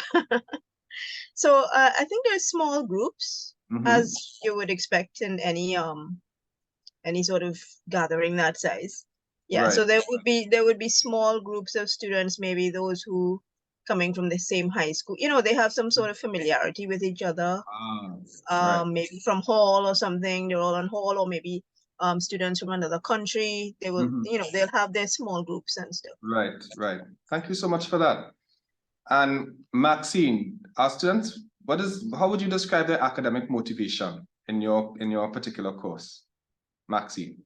So I think there's small groups, as you would expect in any sort of gathering that size. Yeah. Right. So there would be small groups of students, maybe those who coming from the same high school. You know, they have some sort of familiarity with each other. Right. Maybe from hall or something. They're all on hall, or maybe students from another country. They will, you know, they'll have their small groups and stuff. Right, right. Thank you so much for that. And Maxine, our students, how would you describe their academic motivation in your particular course? Maxine.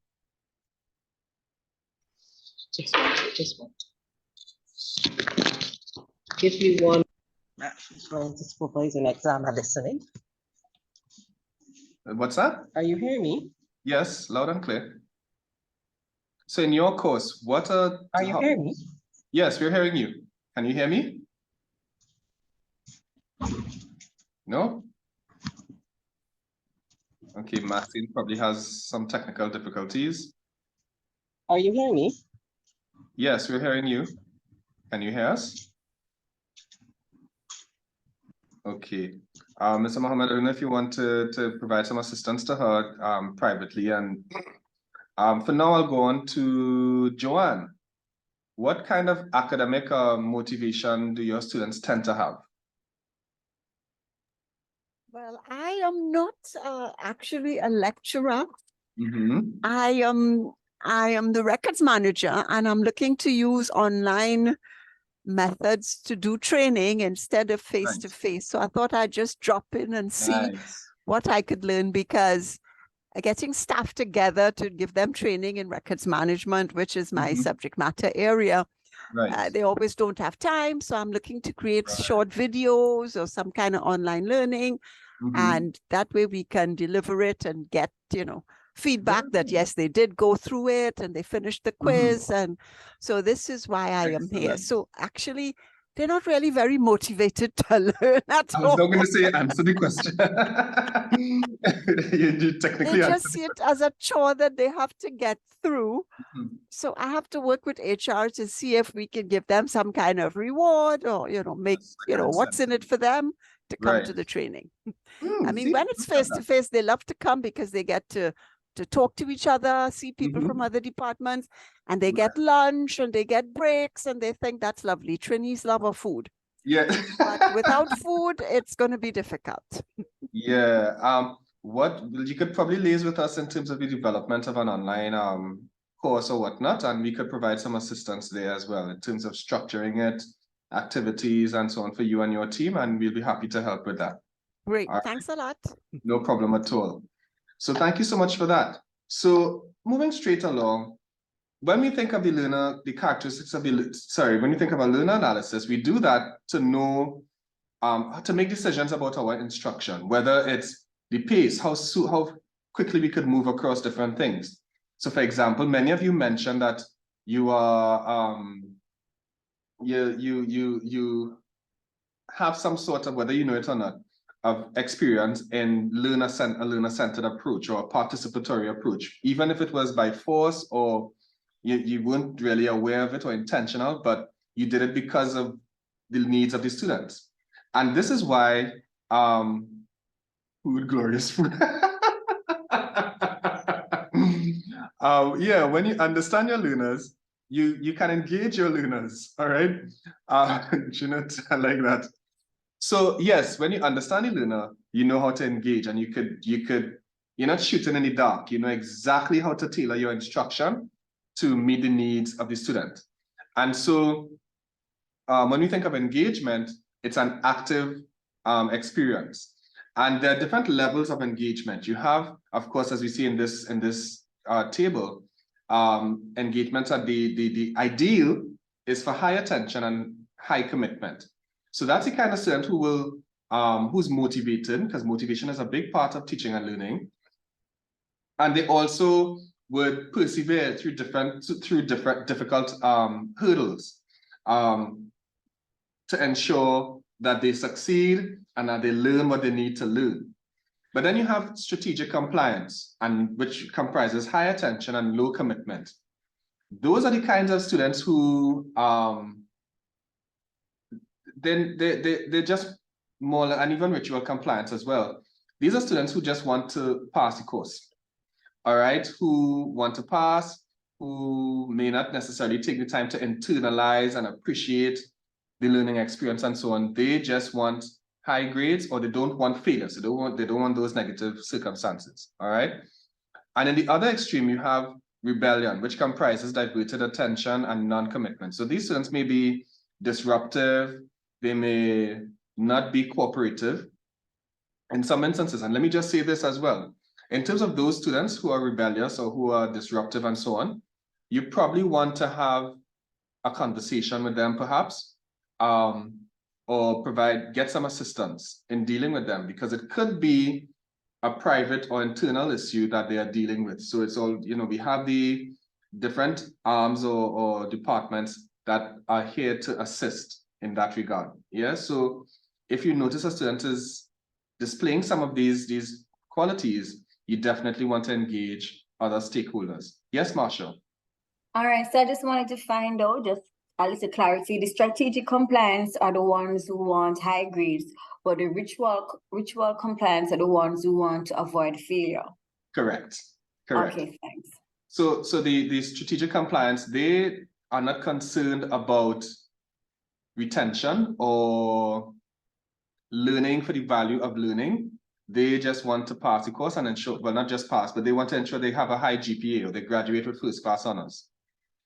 Just one. If you want to supervise an exam and listening. What's that? Are you hearing me? Yes, loud and clear. So in your course, are you hearing me? Yes, we're hearing you. Can you hear me? No? Okay, Maxine probably has some technical difficulties. Are you hearing me? Yes, we're hearing you. Can you hear us? Okay. Mr. Mohammed, I don't know if you want to provide some assistance to her privately. And for now, I'll go on to Joanne. What kind of academic motivation do your students tend to have? Well, I am not actually a lecturer. I am the records manager, and I'm looking to use online methods to do training instead of face-to-face. So I thought I'd just drop in and see what I could learn, because getting staff together to give them training in records management, which is my subject matter area, they always don't have time. So I'm looking to create short videos or some kind of online learning. And that way we can deliver it and get, you know, feedback that yes, they did go through it and they finished the quiz. And so this is why I am here. So actually, they're not really very motivated to learn at all. I was not going to say answer the question. you technically they just see it as a chore that they have to get through. So I have to work with HR to see if we can give them some kind of reward, or, you know, make, you know, what's in it for them to come to the training. I mean, when it's face-to-face, they love to come because they get to talk to each other, see people from other departments, and they get lunch and they get breaks, and they think that's lovely. Trainees love our food. Yeah. But without food, it's going to be difficult. Yeah. What you could probably liaise with us in terms of the development of an online course or whatnot, and we could provide some assistance there as well in terms of structuring it, activities, and so on for you and your team, and we'll be happy to help with that. Great. Thanks a lot. No problem at all. So thank you so much for that. So moving straight along, when we think of the learner, the characteristics of when you think of a learner analysis, we do that to know, to make decisions about our instruction, whether it's the pace, how quickly we could move across different things. So for example, many of you mentioned that you are you have some sort of, whether you know it or not, of experience in a learner-centered approach or a participatory approach, even if it was by force or you weren't really aware of it or intentional, but you did it because of the needs of the students. And this is why food, glorious food. Yeah, when you understand your learners, you can engage your learners, all right? Jeanette, I like that. So yes, when you understand the learner, you know how to engage, and you're not shooting in the dark. You know exactly how to tailor your instruction to meet the needs of the student. And so when we think of engagement, it's an active experience. And there are different levels of engagement. You have, of course, as we see in this table, engagements at the ideal is for high attention and high commitment. So that's the kind of student who will who's motivated, because motivation is a big part of teaching and learning. And they also would persevere through difficult hurdles to ensure that they succeed and that they learn what they need to learn. But then you have strategic compliance, and which comprises high attention and low commitment. Those are the kinds of students who they're just more, and even ritual compliance as well. These are students who just want to pass the course, all right, who want to pass, who may not necessarily take the time to internalize and appreciate the learning experience and so on. They just want high grades, or they don't want failures. They don't want those negative circumstances, all right? And in the other extreme, you have rebellion, which comprises diverted attention and non-commitment. So these students may be disruptive, they may not be cooperative in some instances. And let me just say this as well. In terms of those students who are rebellious or who are disruptive and so on, you probably want to have a conversation with them perhaps, or get some assistance in dealing with them, because it could be a private or internal issue that they are dealing with. So it's all, we have the different arms or departments that are here to assist in that regard. Yeah, so if you notice a student is displaying some of these qualities, you definitely want to engage other stakeholders. Yes, Marshall. All right, so I just wanted to find out, just a little clarity. The strategic compliance are the ones who want high grades, but the ritual compliance are the ones who want to avoid failure. Correct. Okay, thanks. So the strategic compliance, they are not concerned about retention or learning for the value of learning. They just want to pass the course and ensure, well, not just pass, but they want to ensure they have a high GPA or they graduate with first class honors.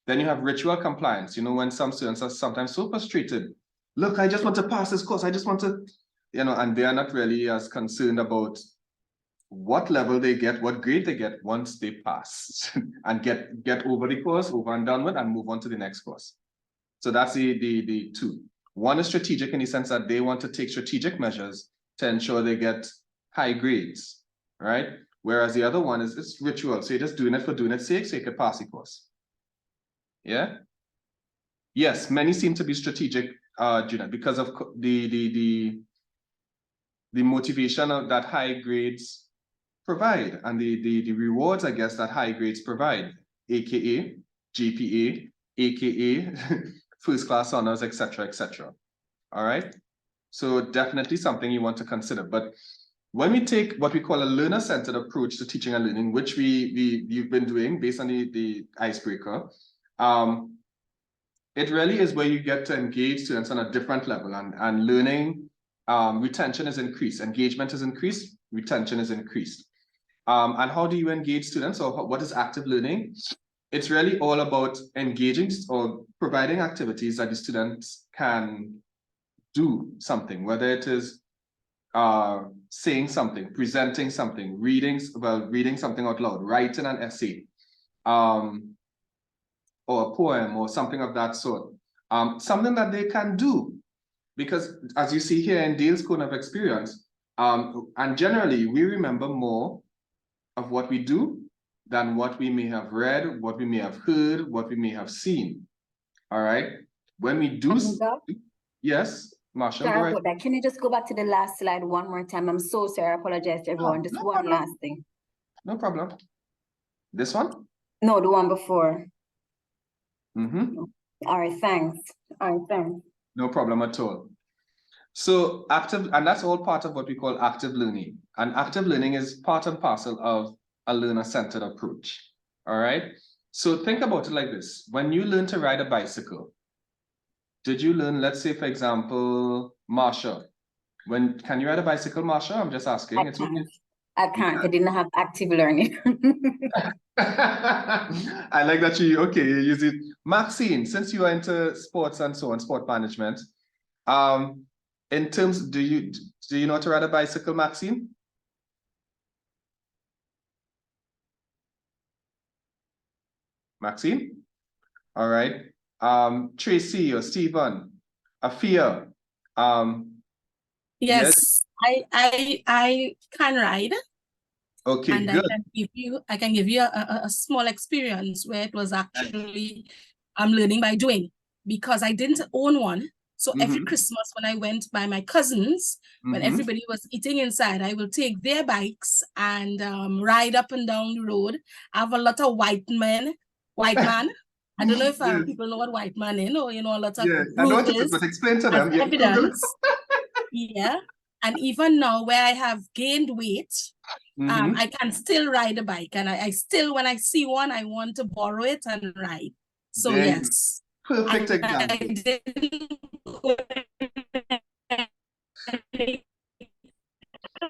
Then you have ritual compliance, when some students are sometimes so frustrated. Look, I just want to pass this course. I just want to, and they are not really as concerned about what level they get, what grade they get once they pass and get over the course, over and done with, and move on to the next course. So that's the two. One is strategic in the sense that they want to take strategic measures to ensure they get high grades, right? Whereas the other one is it's ritual. So you're just doing it for doing its sake so you can pass the course. Yeah. Yes, many seem to be strategic, because of the motivation that high grades provide, and the rewards, I guess, that high grades provide, aka GPA, aka first class honors, etc., etc. All right. So definitely something you want to consider. But when we take what we call a learner-centered approach to teaching and learning, which you've been doing based on the icebreaker, it really is where you get to engage students on a different level, and learning retention is increased, engagement is increased, retention is increased. And how do you engage students, or what is active learning? It's really all about engaging or providing activities that the students can do something, whether it is saying something, presenting something, reading something out loud, writing an essay, or a poem or something of that sort. Something that they can do, because as you see here in Dale's cone of experience, and generally we remember more of what we do than what we may have read, what we may have heard, what we may have seen. All right. When we do, yes, Marsha, go Sorry ahead. about that. Can you just go back to the last slide one more time? I'm so sorry. I apologize to everyone. Just no one problem. last thing. No problem. This one? No, the one before. Mm-hmm. All right, thanks. All right, thanks. No problem at all. So active, and that's all part of what we call active learning. And active learning is part and parcel of a learner-centered approach. All right. So think about it like this. When you learn to ride a bicycle, did you learn, let's say, for example, Marsha, can you ride a bicycle, Marsha? I'm just asking. I can't. I didn't have active learning. I like that you use it. Maxine, since you are into sports and so on, sport management, in terms, do you know how to ride a bicycle, Maxine? Maxine? All right. Tracy or Stephen, Afia. Yes, I can ride. Okay, and good. I can give you a small experience where it was actually I'm learning by doing, because I didn't own one. So every Christmas when I went by my cousins, when everybody was eating inside, I will take their bikes and ride up and down the road. I have a lot of white man. I don't know if people know what white man is, or, you know, a lot of I know what it is, but explain to them. Evidence. Yeah. And even now where I have gained weight, I can still ride a bike, and I still, when I see one, I want to borrow it and ride. So yes. Perfect example.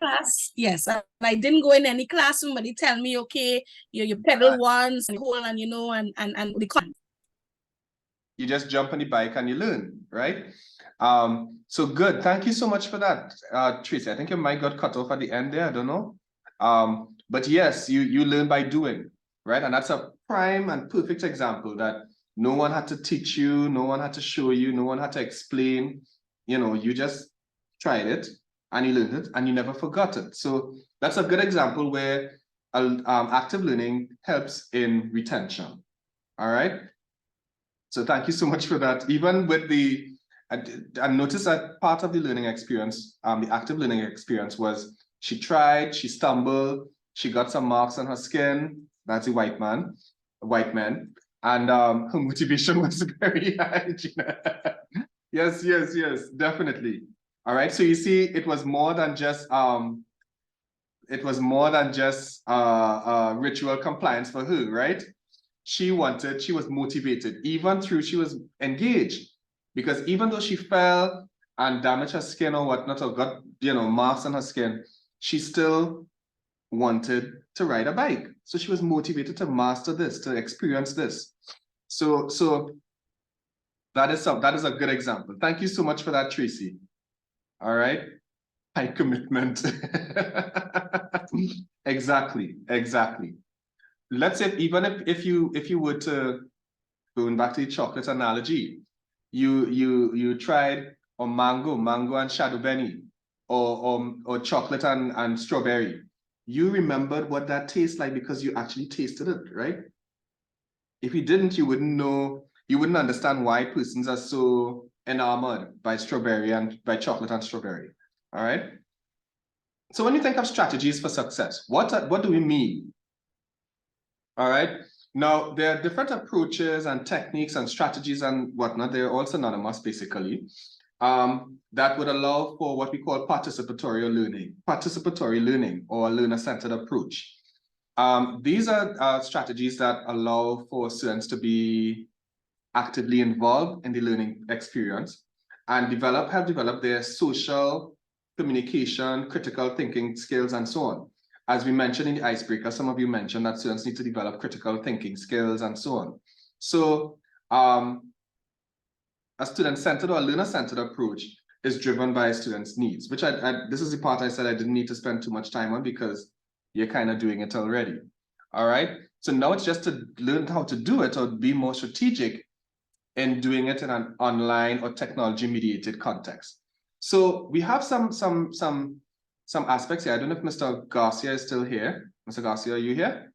Class, yes, and I didn't go in any class. Somebody tell me, okay, you pedal once and hold, and you know, and the you just jump on the bike and you learn, right? So good. Thank you so much for that, Tracy. I think your mic got cut off at the end there. I don't know. But yes, you learn by doing, right? And that's a prime and perfect example that no one had to teach you, no one had to show you, no one had to explain. You know, you just tried it and you learned it and you never forgot it. So that's a good example where active learning helps in retention. All right. So thank you so much for that. Even with I noticed that part of the learning experience, the active learning experience, was she tried, she stumbled, she got some marks on her skin. That's a white man. And her motivation was very high, Gina. Yes, definitely. All right. So you see, it was more than just ritual compliance for her, right? She was motivated, even through she was engaged, because even though she fell and damaged her skin or whatnot, or got, you know, marks on her skin, she still wanted to ride a bike. So she was motivated to master this, to experience this. So that is a good example. Thank you so much for that, Tracy. All right. High commitment. Exactly. Let's say even if you were to, going back to the chocolate analogy, you tried a mango and shadow benny, or chocolate and strawberry. You remembered what that tastes like because you actually tasted it, right? If you didn't, you wouldn't know, you wouldn't understand why persons are so enamored by strawberry and by chocolate and strawberry. All right. So when you think of strategies for success, what do we mean? All right. Now, there are different approaches and techniques and strategies and whatnot. They're all synonymous, basically, that would allow for what we call participatory learning or learner-centered approach. These are strategies that allow for students to be actively involved in the learning experience and help develop their social communication, critical thinking skills, and so on. As we mentioned in the icebreaker, some of you mentioned that students need to develop critical thinking skills and so on. So a student-centered or learner-centered approach is driven by students' needs, which this is the part I said I didn't need to spend too much time on because you're kind of doing it already. All right. So now it's just to learn how to do it or be more strategic in doing it in an online or technology-mediated context. So we have some aspects here. I don't know if Mr. Garcia is still here. Mr. Garcia, are you here?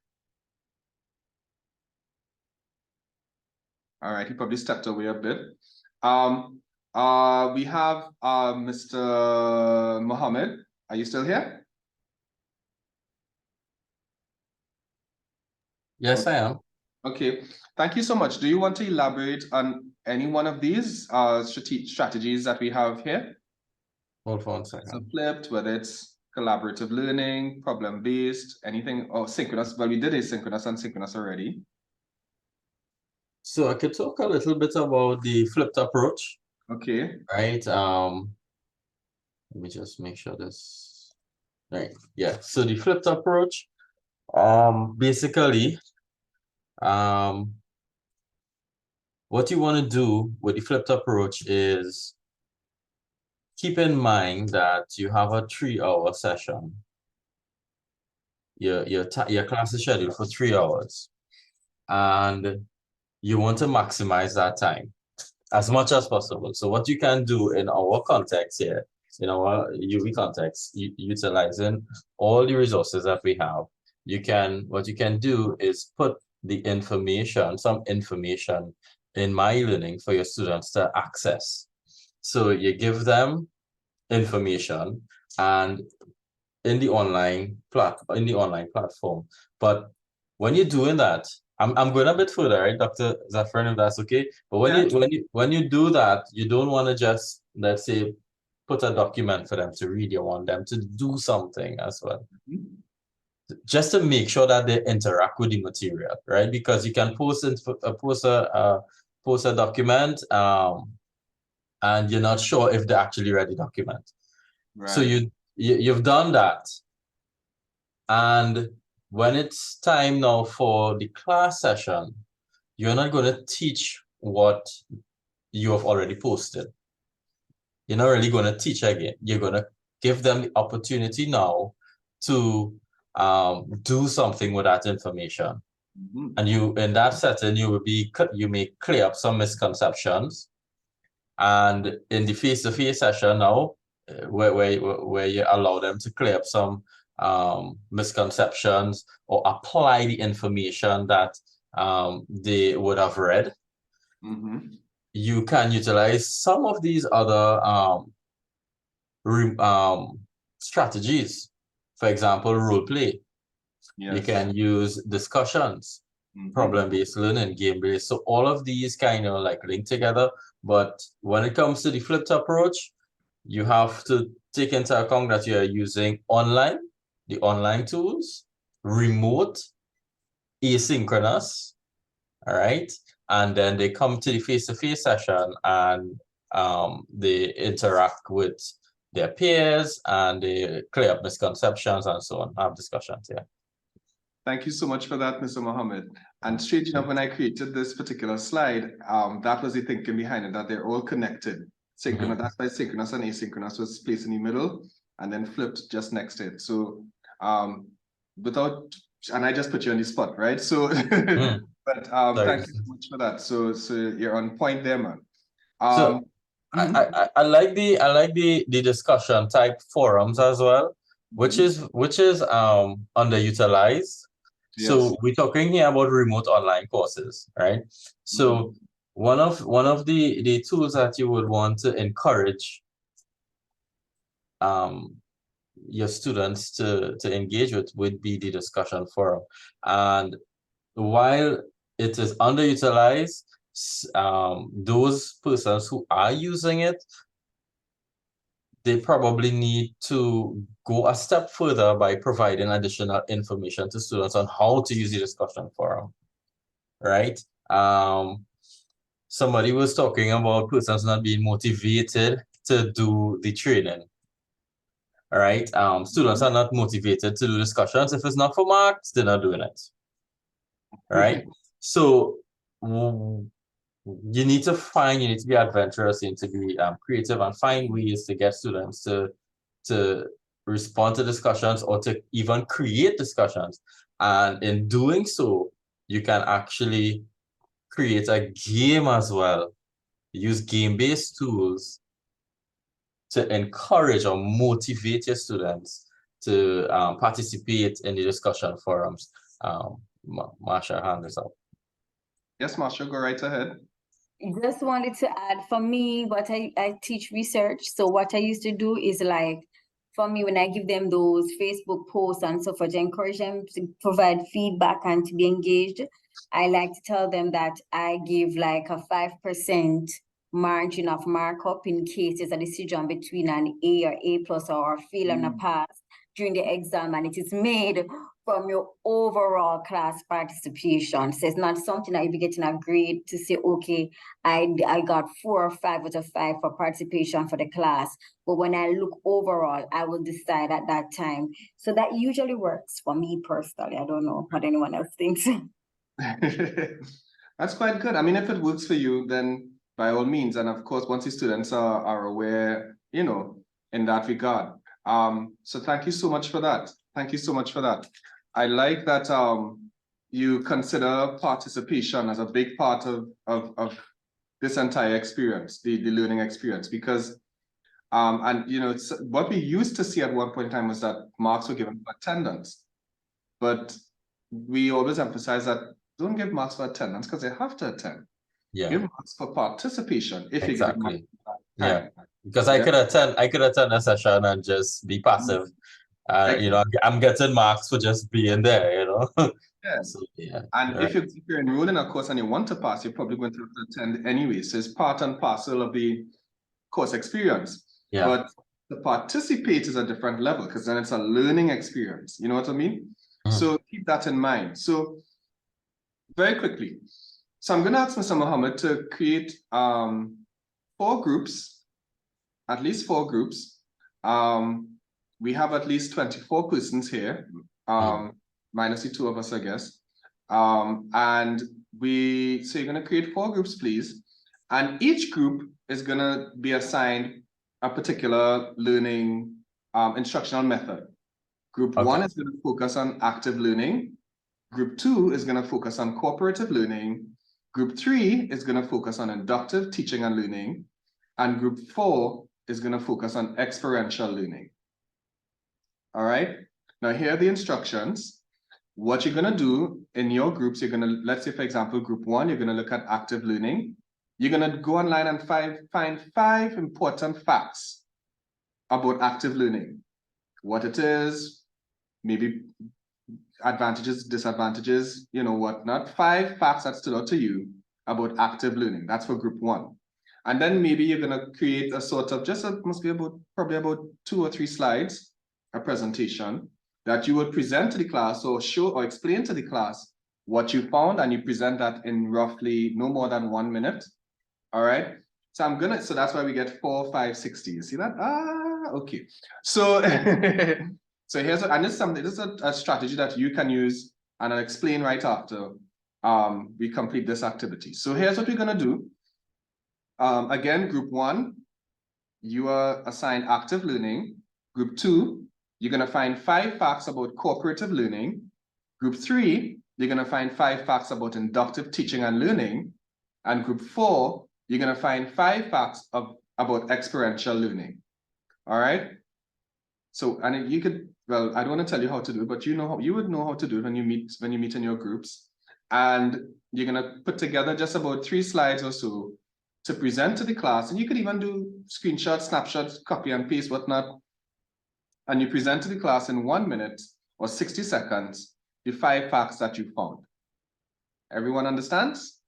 All right, he probably stepped away a bit. We have Mr. Mohammed. Are you still here? Yes, I am. Okay, thank you so much. Do you want to elaborate on any one of these strategies that we have here? Hold on a So second. flipped, whether it's collaborative learning, problem-based, anything, or synchronous. Well, we did asynchronous and synchronous already. So I could talk a little bit about the flipped approach. Okay. Right. Let me just make sure this. Right. Yeah. So the flipped approach, basically, what you want to do with the flipped approach is keep in mind that you have a 3-hour session. Your class is scheduled for 3 hours, and you want to maximize that time as much as possible. So what you can do in our context here, in our UW context, utilizing all the resources that we have, what you can do is put the information, some information in myeLearning for your students to access. So you give them information and in the online platform. But when you're doing that, I'm going a bit further, right, Dr. Zafran, if that's okay. But when you do that, you don't want to just, let's say, put a document for them to read. You want them to do something as well. Just to make sure that they interact with the material, right? Because you can post a document, and you're not sure if they actually read the document. Right. So you've done that. And when it's time now for the class session, you're not going to teach what you have already posted. You're not really going to teach again. You're going to give them the opportunity now to do something with that information. And in that setting, you may clear up some misconceptions. And in the face-to-face session now, where you allow them to clear up some misconceptions or apply the information that they would have read. You can utilize some of these other strategies. For example, role play. Yes. You can use discussions, problem-based learning, game-based. So all of these kind of like link together. But when it comes to the flipped approach, you have to take into account that you are using the online tools, remote, asynchronous, all right? And then they come to the face-to-face session and they interact with their peers and they clear up misconceptions and so on, have discussions, yeah. Thank you so much for that, Mr. Mohammed. And straight enough, when I created this particular slide, that was the thinking behind it, that they're all connected. Synchronous, that's why synchronous and asynchronous was placed in the middle and then flipped just next to it. So and I just put you on the spot, right? So, but thank you so much for that. So you're on point there, man. So I like the discussion type forums as well, which is underutilized. Yes. So we're talking here about remote online courses, right? So one of the tools that you would want to encourage your students to engage with would be the discussion forum. And while it is underutilized, those persons who are using it, they probably need to go a step further by providing additional information to students on how to use the discussion forum, right? Somebody was talking about persons not being motivated to do the training, all right? Students are not motivated to do discussions. If it's not for marks, they're not doing it, all right? So you need to be adventurous, you need to be creative and find ways to get students to respond to discussions or to even create discussions. And in doing so, you can actually create a game as well. Use game-based tools to encourage or motivate your students to participate in the discussion forums. Marsha, hand this up. Yes, Marsha, go right ahead. Just wanted to add, for me, what I teach research. So what I used to do is like, for me, when I give them those Facebook posts and so forth, I encourage them to provide feedback and to be engaged. I like to tell them that I give like a 5% margin of markup in case there's a decision between an A or A plus or a fail and a pass during the exam, and it is made from your overall class participation. So it's not something that you'll be getting a grade to say, okay, I got 4 or 5 out of 5 for participation for the class. But when I look overall, I will decide at that time. So that usually works for me personally. I don't know what anyone else thinks. That's quite good. I mean, if it works for you, then by all means. And of course, once the students are aware, you know, in that regard. So thank you so much for that. Thank you so much for that. I like that you consider participation as a big part of this entire experience, the learning experience, because and you know, what we used to see at one point in time was that marks were given for attendance, but we always emphasize that don't give marks for attendance because they have to attend. Yeah. Give marks for participation if exactly. you give marks. Yeah, because I could attend a session and just be passive. You know, I'm getting marks for just being there, you know. Yes. So, yeah. And if you're enrolled in a course and you want to pass, you're probably going to have to attend anyway. So it's part and parcel of the course experience. Yeah. But to participate is a different level because then it's a learning experience. You know what I mean? So keep that in mind. So very quickly. So I'm going to ask Mr. Mohammed to create 4 groups, at least 4 groups. We have at least 24 persons here, minus the 2 of us, I guess. And so you're going to create 4 groups, please. And each group is going to be assigned a particular learning instructional method. Group 1 is going to focus on active learning. Group 2 is going to focus on cooperative learning. Group 3 is going to focus on inductive teaching and learning. And group 4 is going to focus on experiential learning. All right. Now here are the instructions. What you're going to do in your groups, you're going to, let's say, for example, group 1, you're going to look at active learning. You're going to go online and find 5 important facts about active learning. What it is, maybe advantages, disadvantages, you know, whatnot. 5 facts that stood out to you about active learning. That's for group 1. And then maybe you're going to create a sort of, must be probably about 2 or 3 slides, a presentation that you would present to the class or show or explain to the class what you found, and you present that in roughly no more than 1 minute. All right. So so that's why we get 4, 5, 60. You see that? Okay. So so here's this is a strategy that you can use, and I'll explain right after we complete this activity. So here's what we're gonna do. Again, group 1, you are assigned active learning. Group 2, you're gonna find 5 facts about cooperative learning. Group 3, you're gonna find 5 facts about inductive teaching and learning. And group 4, you're gonna find 5 facts about experiential learning. All right. So, and you could, well, I don't want to tell you how to do it, but you would know how to do it when you meet in your groups. And you're gonna put together just about 3 slides or so to present to the class. And you could even do screenshots, snapshots, copy and paste, whatnot. And you present to the class in 1 minute or 60 seconds the 5 facts that you found. Everyone understands?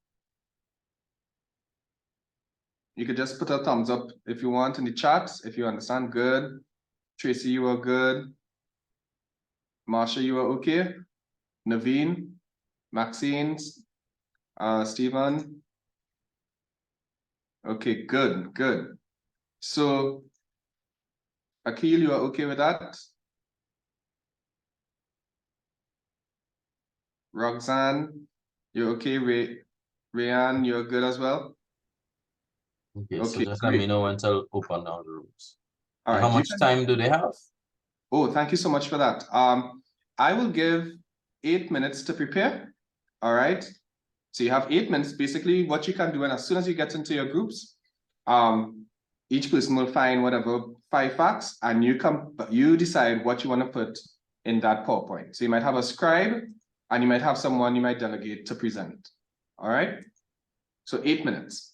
You could just put a thumbs up if you want in the chat, if you understand. Good. Tracy, you are good. Marsha, you are okay. Naveen, Maxine, Stephen. Okay, good, good. So, Akil, you are okay with that? Roxanne, you're okay. Rayanne, you're good as well? Okay, so just let me know when to open now the rooms. All right. How much time do they have? Oh, thank you so much for that. I will give 8 minutes to prepare. All right. So you have 8 minutes. Basically, what you can do, and as soon as you get into your groups, each person will find whatever 5 facts, and you decide what you want to put in that PowerPoint. So you might have a scribe, and you might have someone you might delegate to present. All right. So 8 minutes.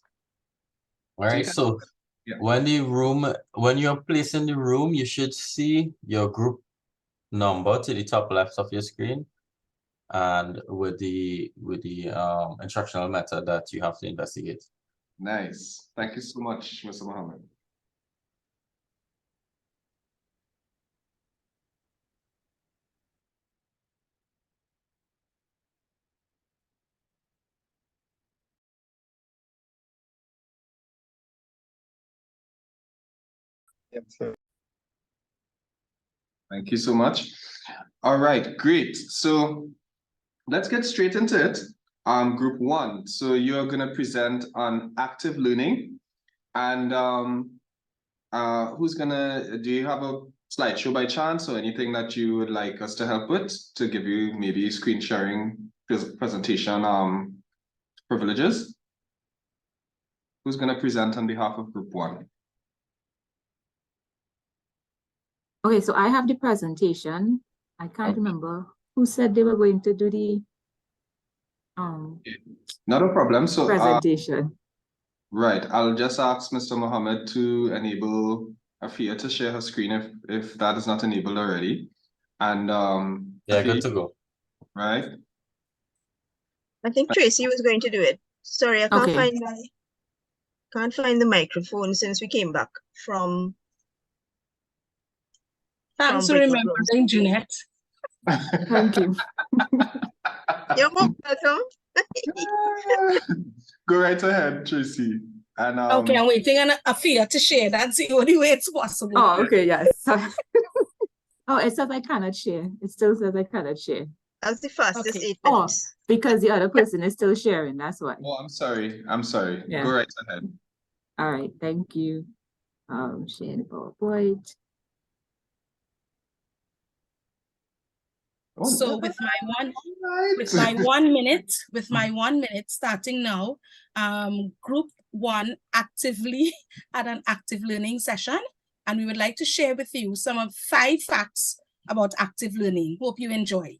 All right, so when you're placed in the room, you should see your group number to the top left of your screen, and with the instructional method that you have to investigate. Nice. Thank you so much, Mr. Mohammed. Yep, sir. Thank you so much. All right, great. So let's get straight into it. Group 1. So you're going to present on active learning. And do you have a slideshow by chance or anything that you would like us to help with to give you maybe screen sharing presentation privileges? Who's going to present on behalf of Group 1? Okay, so I have the presentation. I can't remember who said they were going to do the not a problem. So presentation. Right. I'll just ask Mr. Mohammed to enable Afia to share her screen if that is not enabled already. And yeah, good to go. Right. I think Tracy was going to do it. Sorry, I can't find the microphone since we came back from. Thanks for remembering, Jeanette. Thank you. You're most welcome. Go right ahead, Tracy. And okay, I'm waiting on Afia to share. That's the only way it's possible. Oh, okay, yes. Oh, it says I cannot share. It still says I cannot share. That's the fastest 8 minutes. Oh, because the other person is still sharing, that's why. Oh, I'm sorry. Yeah. Go right ahead. All right, thank you. Share the PowerPoint. So with my 1 minute starting now, Group 1 actively had an active learning session, and we would like to share with you some of 5 facts about active learning. Hope you enjoy.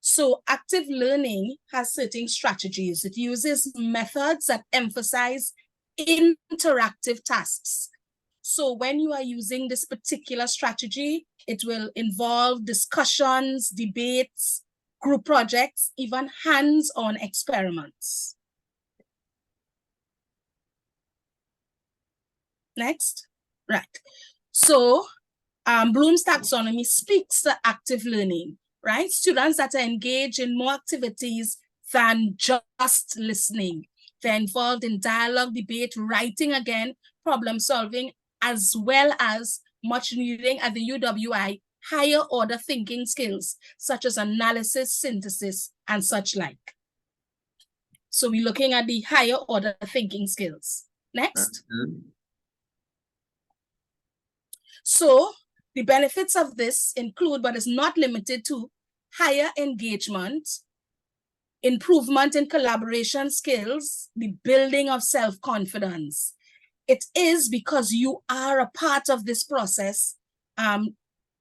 So active learning has certain strategies. It uses methods that emphasize interactive tasks. So when you are using this particular strategy, it will involve discussions, debates, group projects, even hands-on experiments. Next, right. So Bloom's taxonomy speaks to active learning, right? Students that are engaged in more activities than just listening. They're involved in dialogue, debate, writing again, problem solving, as well as much needing at the UWI higher order thinking skills, such as analysis, synthesis, and such like. So we're looking at the higher order thinking skills. Next. So the benefits of this include, but is not limited to, higher engagement, improvement in collaboration skills, the building of self-confidence. It is because you are a part of this process.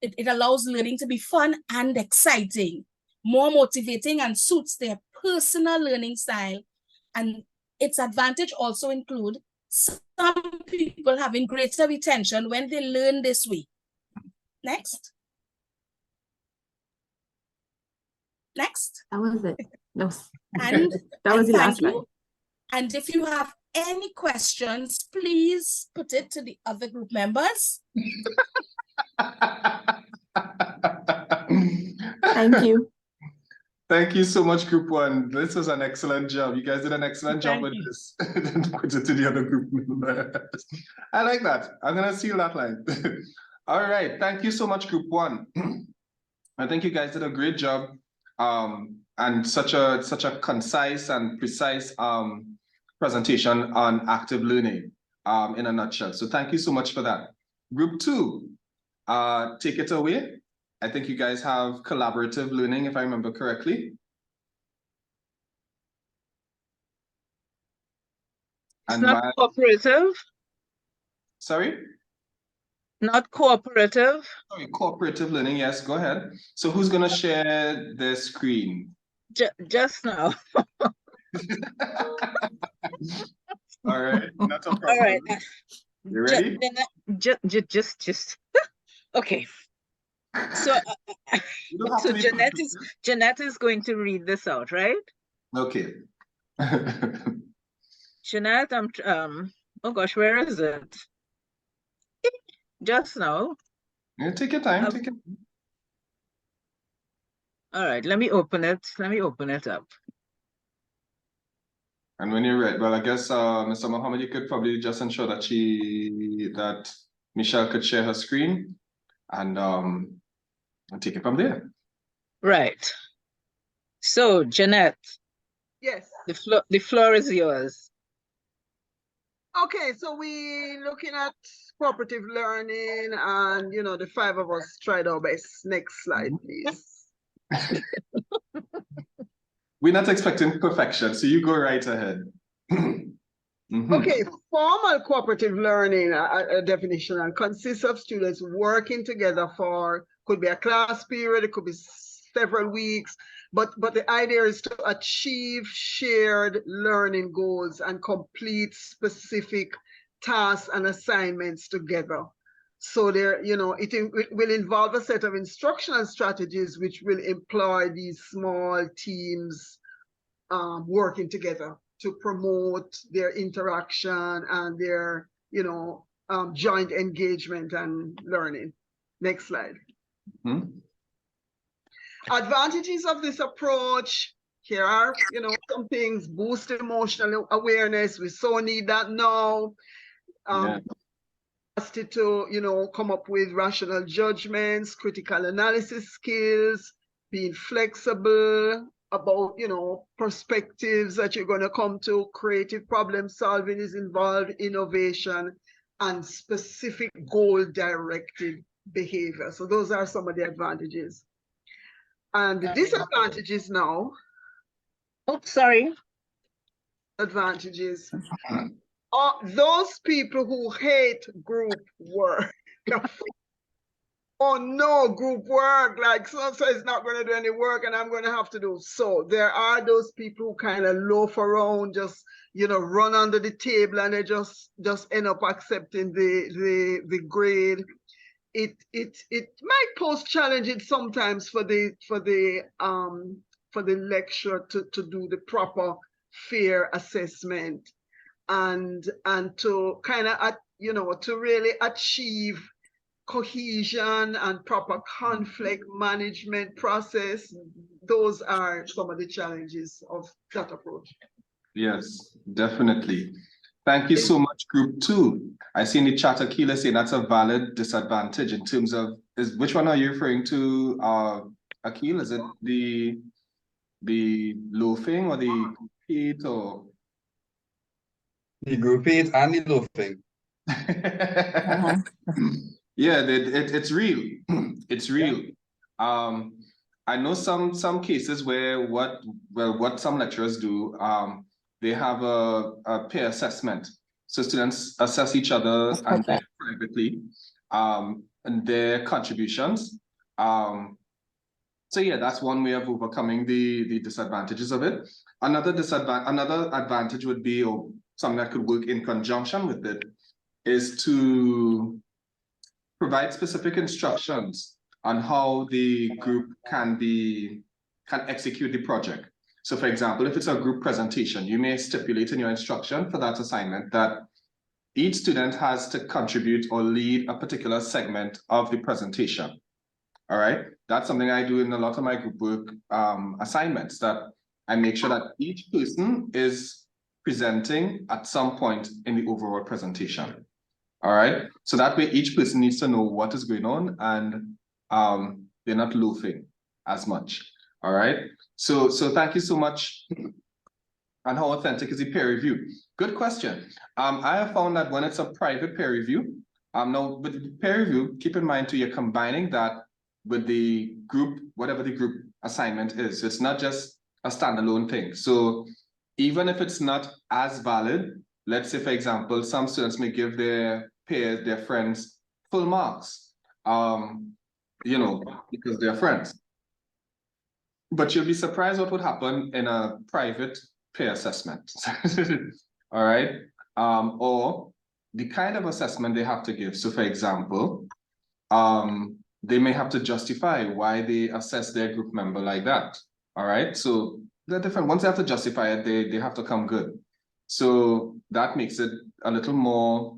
It allows learning to be fun and exciting, more motivating, and suits their personal learning style. And its advantage also include some people having greater retention when they learn this way. Next. Next. That was it. No. And that was the last slide. And if you have any questions, please put it to the other group members. Thank you. Thank you so much, Group 1. This was an excellent job. You guys did an excellent job with this. Put it to the other group members. I like that. I'm going to seal that line. All right. Thank you so much, Group 1. I think you guys did a great job. And such a concise and precise presentation on active learning in a nutshell. So thank you so much for that. Group 2, take it away. I think you guys have collaborative learning, if I remember correctly. It's not cooperative. Sorry? Not cooperative. Sorry, cooperative learning. Yes, go ahead. So who's going to share their screen? Just now. All right, not a problem. All right. You ready? Just okay. So, You don't have so to be Jeanette is going to read this out, right? Okay. Jeanette, oh gosh, where is it? Just now. Yeah, take your time. Take it. All right, let me open it. Let me open it up. And when you're ready, well, I guess Mr. Mohammed, you could probably just ensure that Michelle could share her screen and take it from there. Right. So, Jeanette. Yes. The floor is yours. Okay, so we looking at cooperative learning, and the 5 of us tried our best. Next slide, please. We're not expecting perfection, so you go right ahead. Okay, formal cooperative learning, a definition, and consists of students working together for, could be a class period, it could be several weeks, but the idea is to achieve shared learning goals and complete specific tasks and assignments together. So there, it will involve a set of instructional strategies which will employ these small teams working together to promote their interaction and their, joint engagement and learning. Next slide. Advantages of this approach. Here are, some things: boost emotional awareness. We so need that now. To, come up with rational judgments, critical analysis skills, being flexible about, perspectives that you're going to come to. Creative problem solving is involved, innovation, and specific goal-directed behavior. So those are some of the advantages. And the disadvantages now. Oh, sorry. Advantages. Those people who hate group work. Oh no, group work, like so-and-so is not going to do any work and I'm going to have to do. So there are those people who kind of loaf around, just, run under the table, and they just end up accepting the grade. It might pose challenges sometimes for the lecturer to do the proper fair assessment and to kind of to really achieve cohesion and proper conflict management process. Those are some of the challenges of that approach. Yes, definitely. Thank you so much, Group 2. I see in the chat Akila saying that's a valid disadvantage in terms of, which one are you referring to, Akil? Is it the loafing or the heat or? The group 8 and the loafing. Yeah, it's real. It's real. I know some cases where what some lecturers do, they have a peer assessment. So students assess each other and privately, and their contributions. So yeah, that's one way of overcoming the disadvantages of it. Another advantage would be, or something that could work in conjunction with it, is to provide specific instructions on how the group can execute the project. So for example, if it's a group presentation, you may stipulate in your instruction for that assignment that each student has to contribute or lead a particular segment of the presentation. All right, that's something I do in a lot of my group work assignments, that I make sure that each person is presenting at some point in the overall presentation. All right, so that way each person needs to know what is going on, and they're not loafing as much. All right, so thank you so much. And how authentic is the peer review? Good question. I have found that when it's a private peer review, now with the peer review, keep in mind too, you're combining that with the group, whatever the group assignment is. It's not just a standalone thing. So even if it's not as valid, let's say, for example, some students may give their peers, their friends, full marks, because they're friends. But you'll be surprised what would happen in a private peer assessment. All right. Or the kind of assessment they have to give. So for example, they may have to justify why they assess their group member like that. All right. So they're different. Once they have to justify it, they have to come good. So that makes it a little more,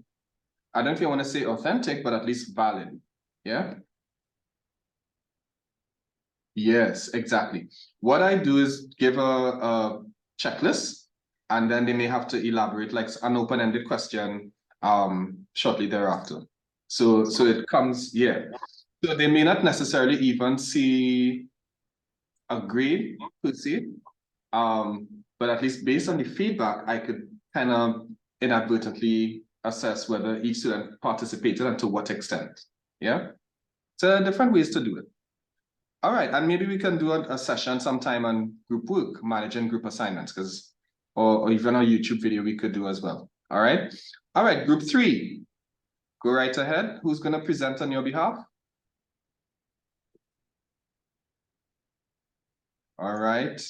I don't know if you want to say authentic, but at least valid. Yeah. Yes, exactly. What I do is give a checklist, and then they may have to elaborate like an open-ended question shortly thereafter. So it comes, yeah. So they may not necessarily even see a grade per se, but at least based on the feedback, I could kind of inadvertently assess whether each student participated and to what extent. Yeah. So different ways to do it. All right, and maybe we can do a session sometime on group work, managing group assignments, because or even a YouTube video we could do as well. All right. All right, group 3. Go right ahead. Who's going to present on your behalf? All right.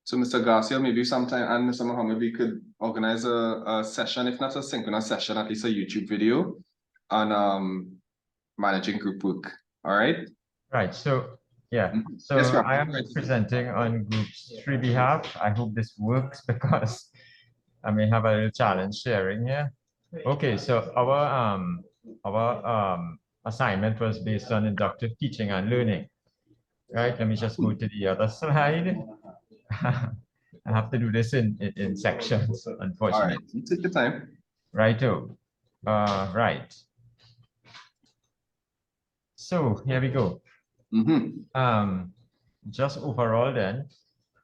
So Mr. Garcia, maybe sometime, and Mr. Mohammed, we could organize a session, if not a synchronous session, at least a YouTube video on managing group work. All right. Right. So yeah. So Yes, I am presenting on group 3 behalf. I hope this works because I may have a little challenge sharing here. Okay. So our assignment was based on inductive teaching and learning. Right. Let me just go to the other slide. I have to do this in sections, unfortunately. All right. You take your time. Righto. Right. So here we go. Just overall then,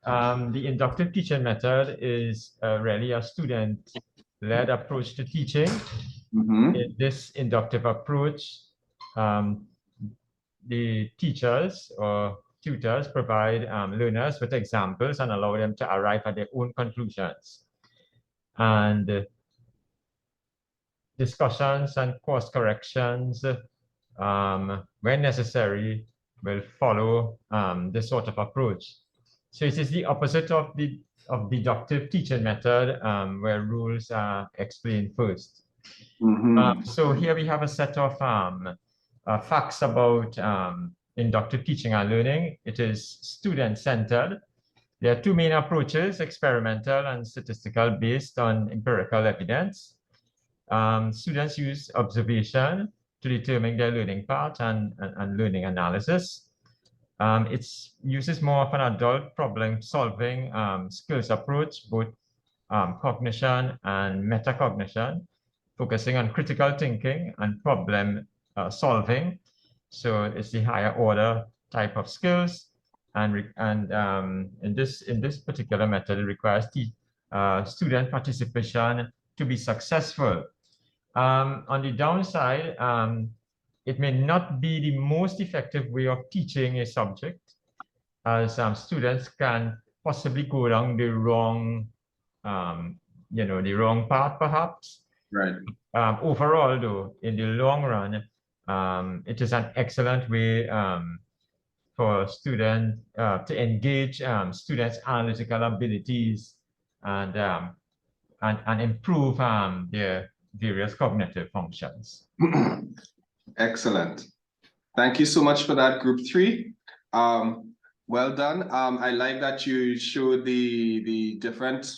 the inductive teaching method is really a student-led approach to teaching. In this inductive approach, the teachers or tutors provide learners with examples and allow them to arrive at their own conclusions. And discussions and course corrections, when necessary, will follow this sort of approach. So it is the opposite of the deductive teaching method, where rules are explained first. So here we have a set of facts about inductive teaching and learning. It is student-centered. There are 2 main approaches, experimental and statistical, based on empirical evidence. Students use observation to determine their learning path and learning analysis. It uses more of an adult problem-solving skills approach, both cognition and metacognition, focusing on critical thinking and problem solving. So it's the higher order type of skills, and in this particular method, it requires student participation to be successful. On the downside, it may not be the most effective way of teaching a subject, as students can possibly go down the wrong, the wrong path, perhaps. Right. Overall, though, in the long run, it is an excellent way for students to engage students' analytical abilities and improve their various cognitive functions. Excellent. Thank you so much for that, group 3. Well done. I like that you showed the different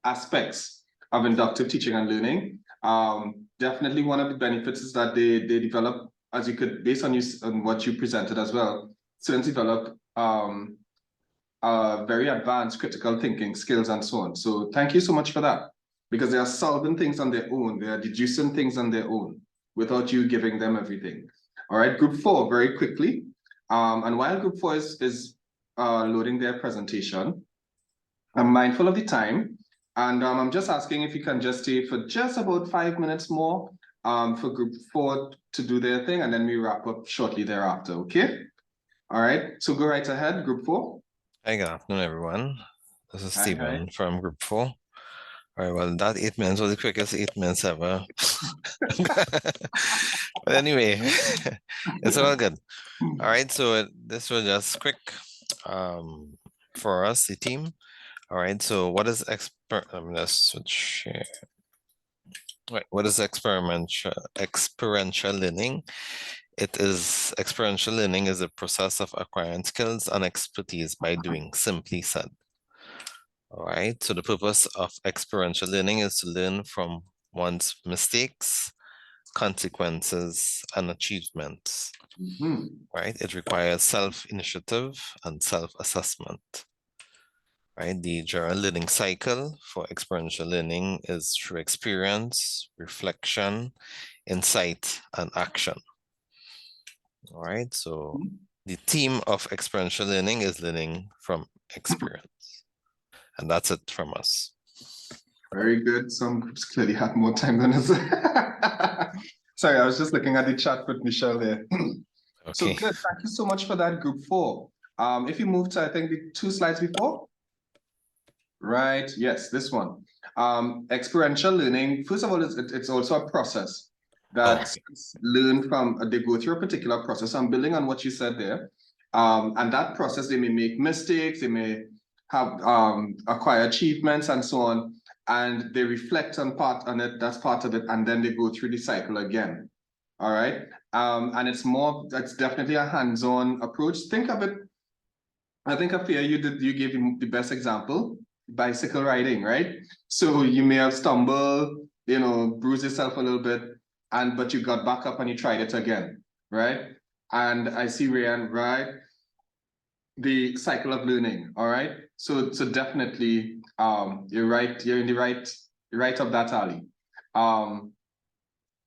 aspects of inductive teaching and learning. Definitely one of the benefits is that they develop, as you could, based on what you presented as well, students develop very advanced critical thinking skills and so on. So thank you so much for that, because they are solving things on their own. They are deducing things on their own without you giving them everything. All right, group 4, very quickly. And while group 4 is loading their presentation, I'm mindful of the time. And I'm just asking if you can just stay for just about 5 minutes more for group 4 to do their thing, and then we wrap up shortly thereafter, okay? All right, so go right ahead, group 4. Hi, good afternoon, everyone. This is Stephen from group 4. All right, well, that 8 minutes was the quickest 8 minutes ever. But anyway, it's all good. All right, so this was just quick. for us, the team. All right, so what is let's switch here. Right, what is experiential learning? Experiential learning is a process of acquiring skills and expertise by doing, simply said. All right, so the purpose of experiential learning is to learn from one's mistakes, consequences, and achievements. Right, it requires self-initiative and self-assessment. Right, the general learning cycle for experiential learning is through experience, reflection, insight, and action. All right, so the theme of experiential learning is learning from experience. And that's it from us. Very good. Some groups clearly had more time than us. Sorry, I was just looking at the chat with Michelle there. So Okay. good. Thank you so much for that, group 4. If you move to, I think, the 2 slides before. Right. Yes, this one. Experiential learning, first of all, it's also a process that learn from, they go through a particular process. I'm building on what you said there. And that process, they may make mistakes, they may have acquire achievements and so on, and they reflect on it, that's part of it, and then they go through the cycle again. All right. And that's definitely a hands-on approach. Think of it, I think Afia, you gave the best example. Bicycle riding, right? So you may have stumbled, bruised yourself a little bit, but you got back up and you tried it again, right? And I see Ryan, right? The cycle of learning, all right? So definitely, you're right. You're in the right of that alley.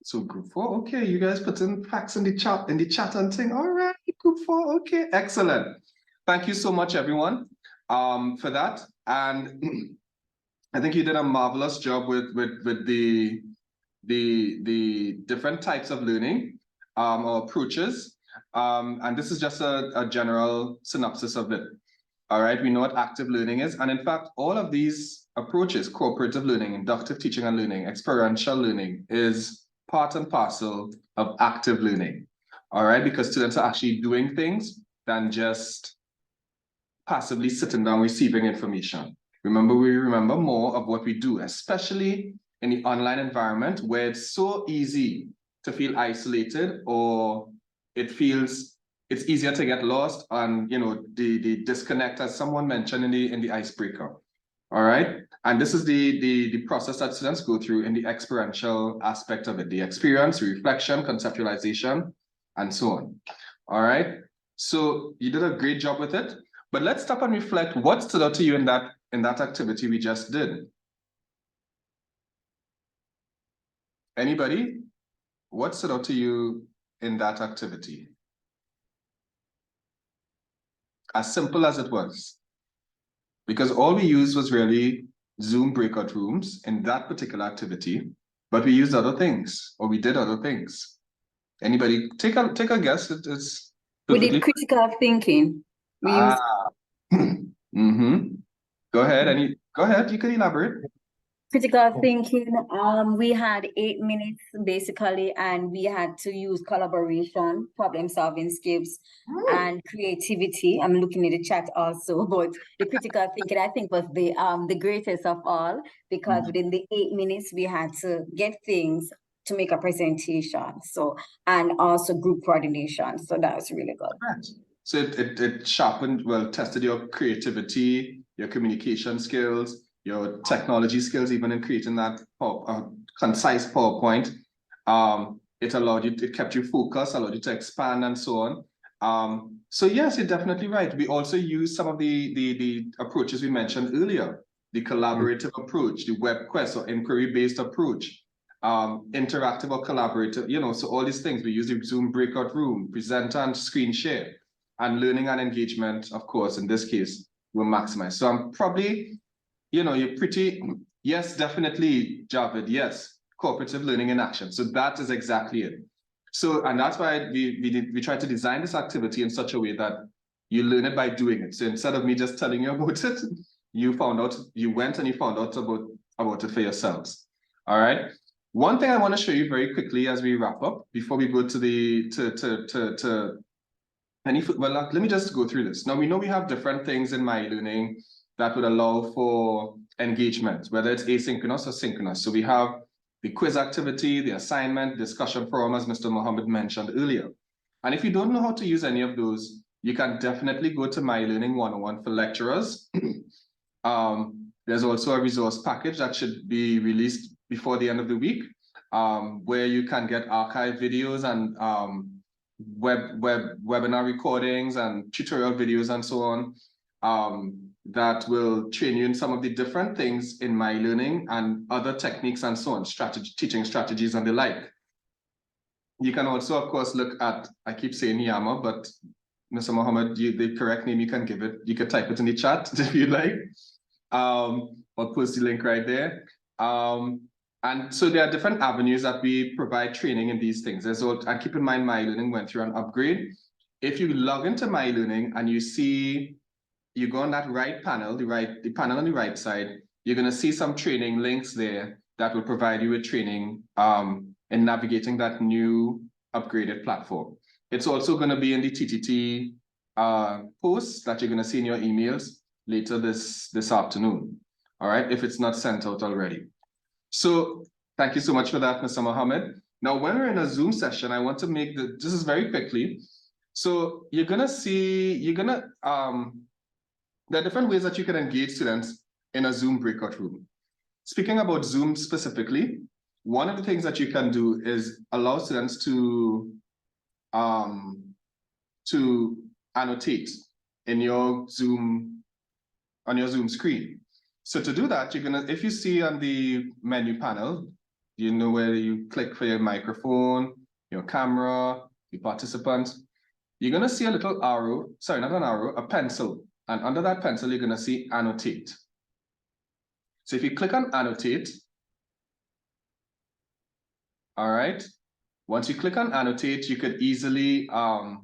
So group 4, okay, you guys put in facts in the chat and thing. All right, group 4, okay, excellent. Thank you so much, everyone, for that. And I think you did a marvelous job with the different types of learning or approaches. And this is just a general synopsis of it. All right, we know what active learning is. And in fact, all of these approaches, cooperative learning, inductive teaching and learning, experiential learning, is part and parcel of active learning. All right, because students are actually doing things than just passively sitting down receiving information. Remember, we remember more of what we do, especially in the online environment where it's so easy to feel isolated, or it's easier to get lost and the disconnect, as someone mentioned in the icebreaker. All right. And this is the process that students go through in the experiential aspect of it, the experience, reflection, conceptualization, and so on. All right. So you did a great job with it. But let's stop and reflect what stood out to you in that activity we just did. Anybody? What stood out to you in that activity? As simple as it was. Because all we used was really Zoom breakout rooms in that particular activity, but we used other things, or we did other things. Anybody? Take a guess. It's we did critical thinking. We used Go ahead, go ahead, you can elaborate. Critical thinking, we had 8 minutes basically, and we had to use collaboration, problem solving skills, and creativity. I'm looking at the chat also, but the critical thinking I think was the greatest of all, because within the 8 minutes we had to get things to make a presentation. So, and also group coordination. So that was really good. Right. So it sharpened, tested your creativity, your communication skills, your technology skills, even in creating that concise PowerPoint. It kept you focused, allowed you to expand and so on. So yes, you're definitely right. We also use some of the approaches we mentioned earlier, the collaborative approach, the webquest or inquiry-based approach, interactive or collaborative, so all these things. We use the Zoom breakout room, presenter and screen share, and learning and engagement, of course, in this case, will maximize. So I'm probably, you're pretty, yes, definitely, Javid, yes, cooperative learning in action. So that is exactly it. So, and that's why we tried to design this activity in such a way that you learn it by doing it. So instead of me just telling you about it, you went and you found out about it for yourselves. All right. One thing I want to show you very quickly as we wrap up, before we go to And if, well, let me just go through this. Now, we know we have different things in myeLearning that would allow for engagement, whether it's asynchronous or synchronous. So we have the quiz activity, the assignment, discussion forum, as Mr. Mohammed mentioned earlier. And if you don't know how to use any of those, you can definitely go to myeLearning 101 for lecturers. There's also a resource package that should be released before the end of the week, where you can get archive videos and webinar recordings and tutorial videos and so on, that will train you in some of the different things in myeLearning and other techniques and so on, teaching strategies and the like. You can also, of course, look at, I keep saying Yammer, but Mr. Mohammed, the correct name, you can give it, you can type it in the chat if you'd like, or post the link right there. And so there are different avenues that we provide training in these things. And keep in mind, myeLearning went through an upgrade. If you log into myeLearning and you see, you go on that right panel, the panel on the right side, you're going to see some training links there that will provide you with training in navigating that new upgraded platform. It's also going to be in the TTT posts that you're going to see in your emails later this afternoon. All right, if it's not sent out already. So thank you so much for that, Mr. Mohammed. Now, when we're in a Zoom session, I want to make this is very quickly. So you're gonna see, there are different ways that you can engage students in a Zoom breakout room. Speaking about Zoom specifically, one of the things that you can do is allow students to annotate in your Zoom, on your Zoom screen. So to do that, you're gonna, if you see on the menu panel, you know where you click for your microphone, your camera, the participants, you're gonna see a little arrow, sorry, not an arrow, a pencil. And under that pencil, you're gonna see annotate. So if you click on annotate, all right, once you click on annotate, you could easily,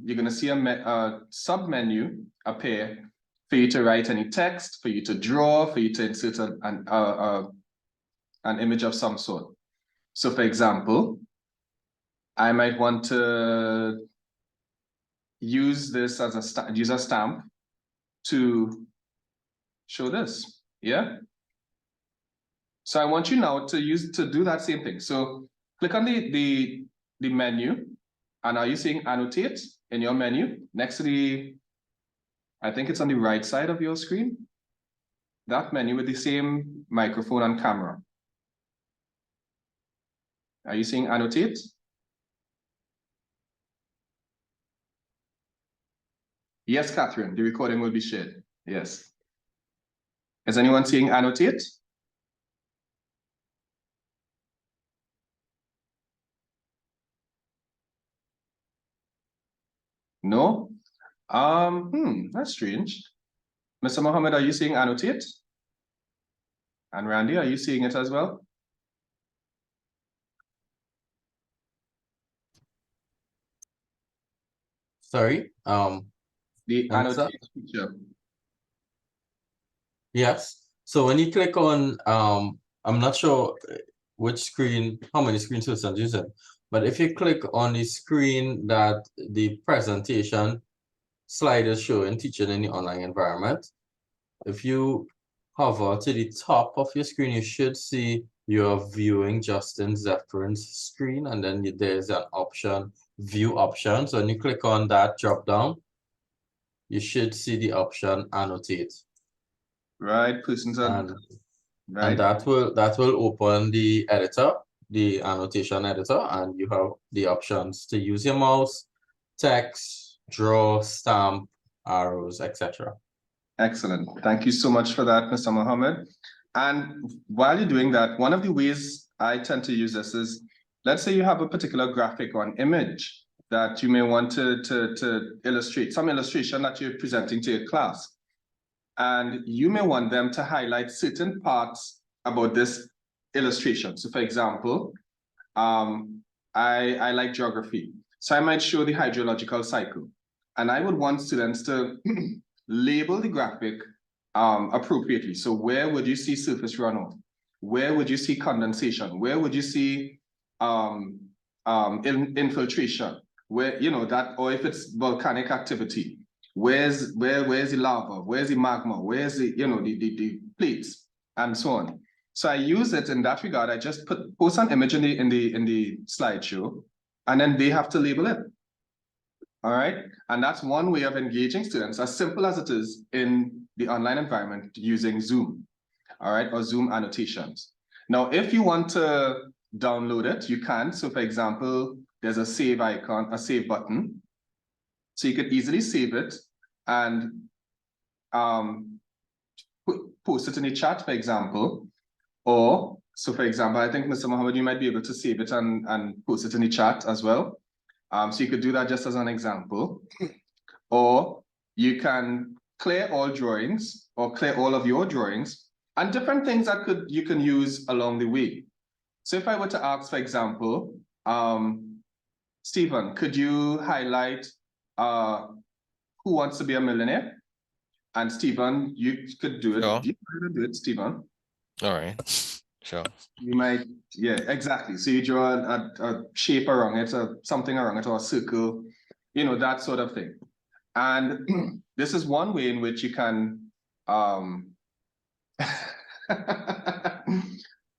you're gonna see a sub-menu appear for you to write any text, for you to draw, for you to insert an image of some sort. So for example, I might want to use this as a stamp to show this, yeah? So I want you now to do that same thing. So click on the menu, and are you seeing annotate in your menu next to the, I think it's on the right side of your screen, that menu with the same microphone and camera. Are you seeing annotate? Yes, Catherine, the recording will be shared. Yes. Is anyone seeing annotate? No? That's strange. Mr. Mohammed, are you seeing annotate? And Randy, are you seeing it as well? Sorry, the annotate feature. Yes. So when you click on, I'm not sure which screen, how many screens you're using, but if you click on the screen that the presentation slide is showing, teaching in the online environment, if you hover to the top of your screen, you should see you're viewing Justin Zepherin's screen, and then there's an option, view options. So when you click on that drop down, you should see the option annotate. Right, persons and that will open the editor, the annotation editor, and you have the options to use your mouse, text, draw, stamp, arrows, etc. Excellent. Thank you so much for that, Mr. Mohammed. And while you're doing that, one of the ways I tend to use this is, let's say you have a particular graphic or an image that you may want to illustrate, some illustration that you're presenting to your class. And you may want them to highlight certain parts about this illustration. So for example, I like geography. So I might show the hydrological cycle. And I would want students to label the graphic appropriately. So where would you see surface runoff? Where would you see condensation? Where would you see infiltration? where, you know, that, or if it's volcanic activity, where's the lava, where's the magma, where's the, you know, the plates, and so on. So I use it in that regard. I just post an image in the slideshow, and then they have to label it. All right, and that's one way of engaging students, as simple as it is in the online environment using Zoom, all right, or Zoom annotations. Now, if you want to download it, you can. So for example, there's a save icon, a save button. So you could easily save it and post it in the chat, for example. Or, so for example, I think Mr. Mohammed, you might be able to save it and post it in the chat as well. So you could do that just as an example. Or you can clear all drawings or clear all of your drawings and different things that you can use along the way. So if I were to ask, for example, Stephen, could you highlight Who Wants to Be a Millionaire? And Stephen, you could do it. Sure. You could do it, Stephen. All right, sure. You might, yeah, exactly. So you draw a shape around it, or something around it, or a circle, you know, that sort of thing. And this is one way in which you can,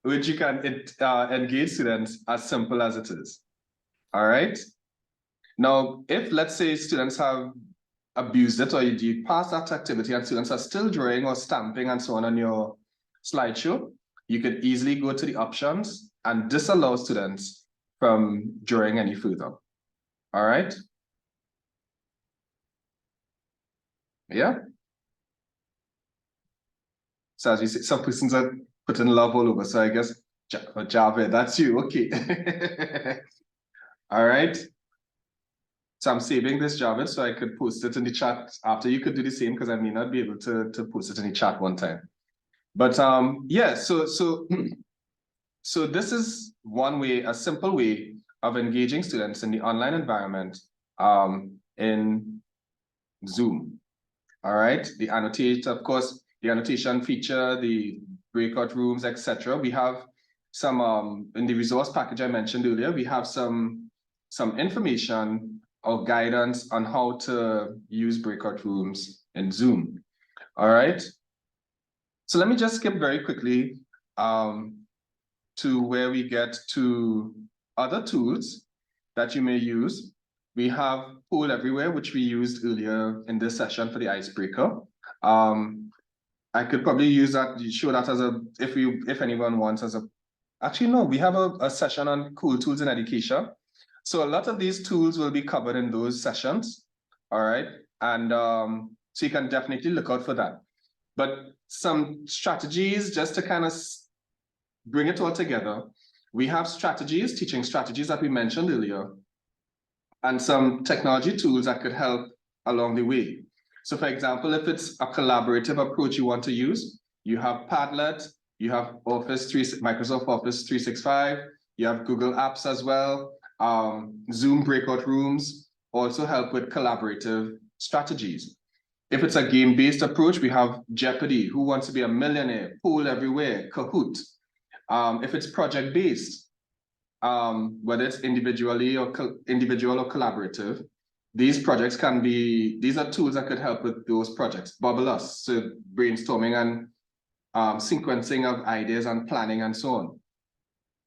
engage students, as simple as it is. All right. Now, if let's say students have abused it, or you pass that activity and students are still drawing or stamping and so on your slideshow, you could easily go to the options and disallow students from drawing any further. All right. Yeah. So as you see, some persons are putting love all over. So I guess Javed, that's you. Okay. All right. So I'm saving this Javed so I could post it in the chat after. You could do the same because I may not be able to post it in the chat one time. But yeah, so this is one way, a simple way of engaging students in the online environment in Zoom. All right, the annotate, of course, the annotation feature, the breakout rooms, etc. We have some in the resource package I mentioned earlier. We have some information or guidance on how to use breakout rooms in Zoom. All right. So let me just skip very quickly to where we get to other tools that you may use. We have Poll Everywhere, which we used earlier in this session for the icebreaker. I could probably use that, show that as a, if anyone wants as a, actually no, we have a session on cool tools in education. So a lot of these tools will be covered in those sessions, all right? And so you can definitely look out for that. But some strategies, just to kind of bring it all together, we have strategies, teaching strategies that we mentioned earlier, and some technology tools that could help along the way. So for example, if it's a collaborative approach you want to use, you have Padlet, you have Microsoft Office 365, you have Google Apps as well. Zoom breakout rooms also help with collaborative strategies. If it's a game-based approach, we have Jeopardy, Who Wants to Be a Millionaire, Poll Everywhere, Kahoot. If it's project-based, whether it's individual or collaborative, these projects can be, these are tools that could help with those projects. Bubble Us, so brainstorming and sequencing of ideas and planning and so on.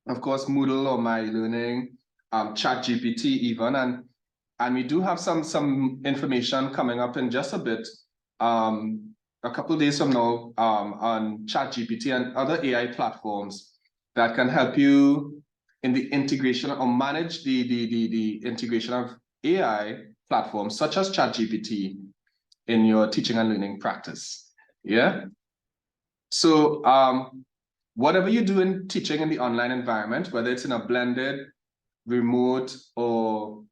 Of course, Moodle or myeLearning, ChatGPT even, and we do have some information coming up in just a bit, a couple of days from now, on ChatGPT and other AI platforms that can help you in the integration or manage the integration of AI platforms such as ChatGPT in your teaching and learning practice. Yeah. So whatever you do in teaching in the online environment, whether it's in a blended, remote, or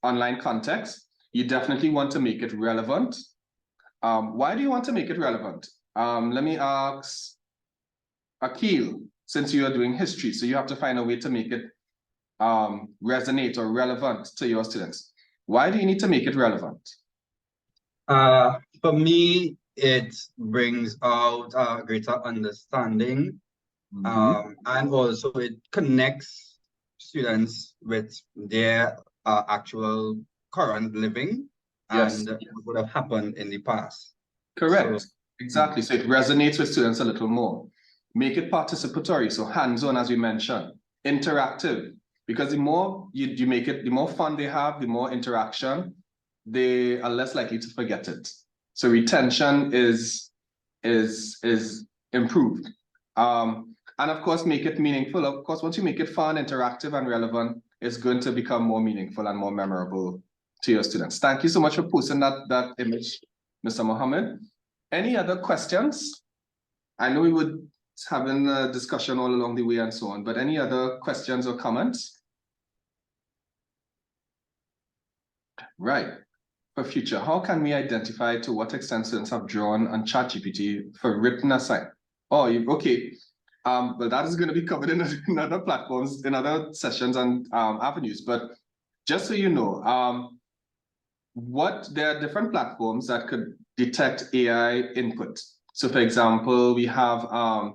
online context, you definitely want to make it relevant. Why do you want to make it relevant? Let me ask Akil, since you are doing history, so you have to find a way to make it resonate or relevant to your students. Why do you need to make it relevant? For me, it brings out a greater understanding, and also it connects students with their actual current living and what would have happened in the past. Correct. Exactly. So it resonates with students a little more. Make it participatory, so hands-on, as we mentioned, interactive, because the more you make it, the more fun they have, the more interaction, they are less likely to forget it. So retention is improved. And of course, make it meaningful. Of course, once you make it fun, interactive, and relevant, it's going to become more meaningful and more memorable to your students. Thank you so much for posting that image, Mr. Mohammed. Any other questions? I know we would having a discussion all along the way and so on, but any other questions or comments? Right. For future, how can we identify to what extent students have drawn on ChatGPT for written assignment? Oh, okay. Well, that is going to be covered in other platforms, in other sessions and avenues. But just so you know, there are different platforms that could detect AI input. So for example, we have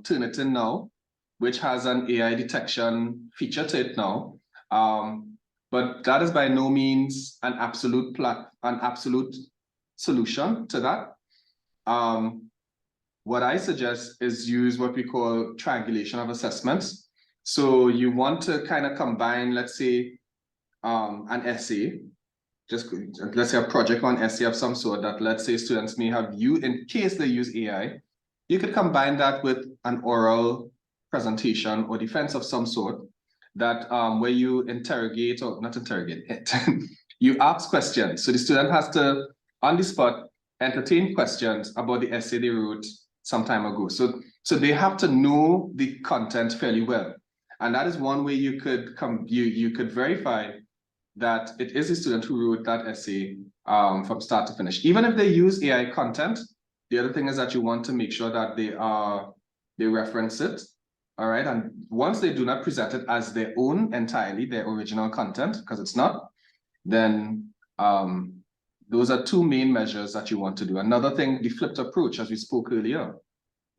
Turnitin now, which has an AI detection feature to it now. But that is by no means an absolute solution to that. What I suggest is use what we call triangulation of assessments. So you want to kind of combine, let's say, an essay, just let's say a project or an essay of some sort that, let's say, students may have used in case they use AI. You could combine that with an oral presentation or defense of some sort that where you interrogate, or not interrogate it, you ask questions. So the student has to, on the spot, entertain questions about the essay they wrote some time ago. So they have to know the content fairly well. And that is one way you could you could verify that it is a student who wrote that essay from start to finish. Even if they use AI content, the other thing is that you want to make sure that they reference it. All right, and once they do not present it as their own entirely, their original content, because it's not, then those are two main measures that you want to do. Another thing, the flipped approach, as we spoke earlier,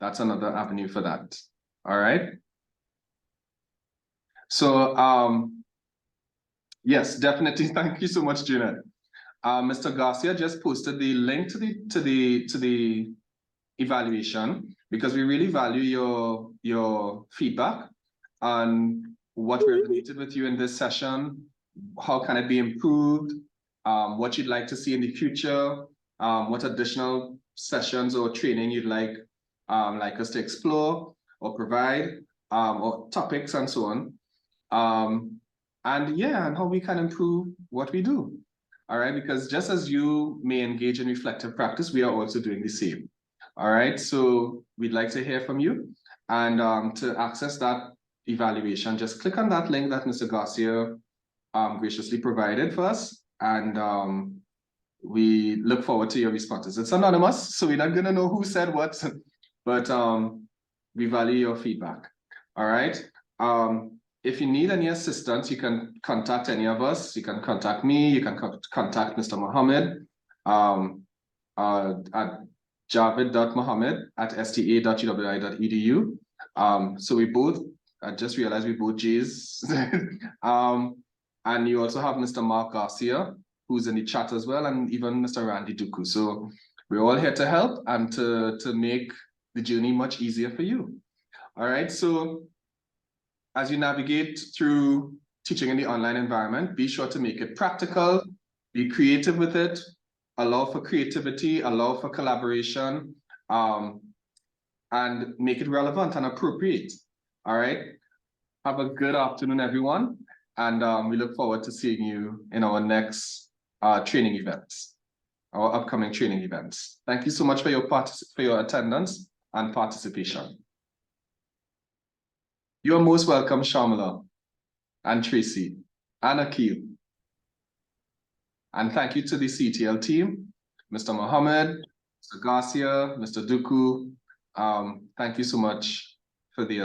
that's another avenue for that. All right. So yes, definitely. Thank you so much, Janet. Mr. Garcia just posted the link to the evaluation, because we really value your feedback on what resonated with you in this session, how can it be improved, what you'd like to see in the future, what additional sessions or training you'd like us to explore or provide, or topics and so on. And yeah, and how we can improve what we do. All right, because just as you may engage in reflective practice, we are also doing the same. All right, so we'd like to hear from you. And to access that evaluation, just click on that link that Mr. Garcia graciously provided for us. And we look forward to your responses. It's anonymous, so we're not gonna know who said what, but we value your feedback. All right. If you need any assistance, you can contact any of us. You can contact me. You can contact Mr. Mohammed at javid.mohammed@sta.uwi.edu. So we both, I just realized we both J's. And you also have Mr. Mark Garcia, who's in the chat as well, and even Mr. Randy Duku. So we're all here to help and to make the journey much easier for you. All right, so as you navigate through teaching in the online environment, be sure to make it practical, be creative with it, allow for creativity, allow for collaboration, and make it relevant and appropriate. All right. Have a good afternoon, everyone. And we look forward to seeing you in our next training events, our upcoming training events. Thank you so much for your attendance and participation. You're most welcome, Shamala and Tracy and Akil. And thank you to the CTL team, Mr. Mohammed, Mr. Garcia, Mr. Duku. Thank you so much for the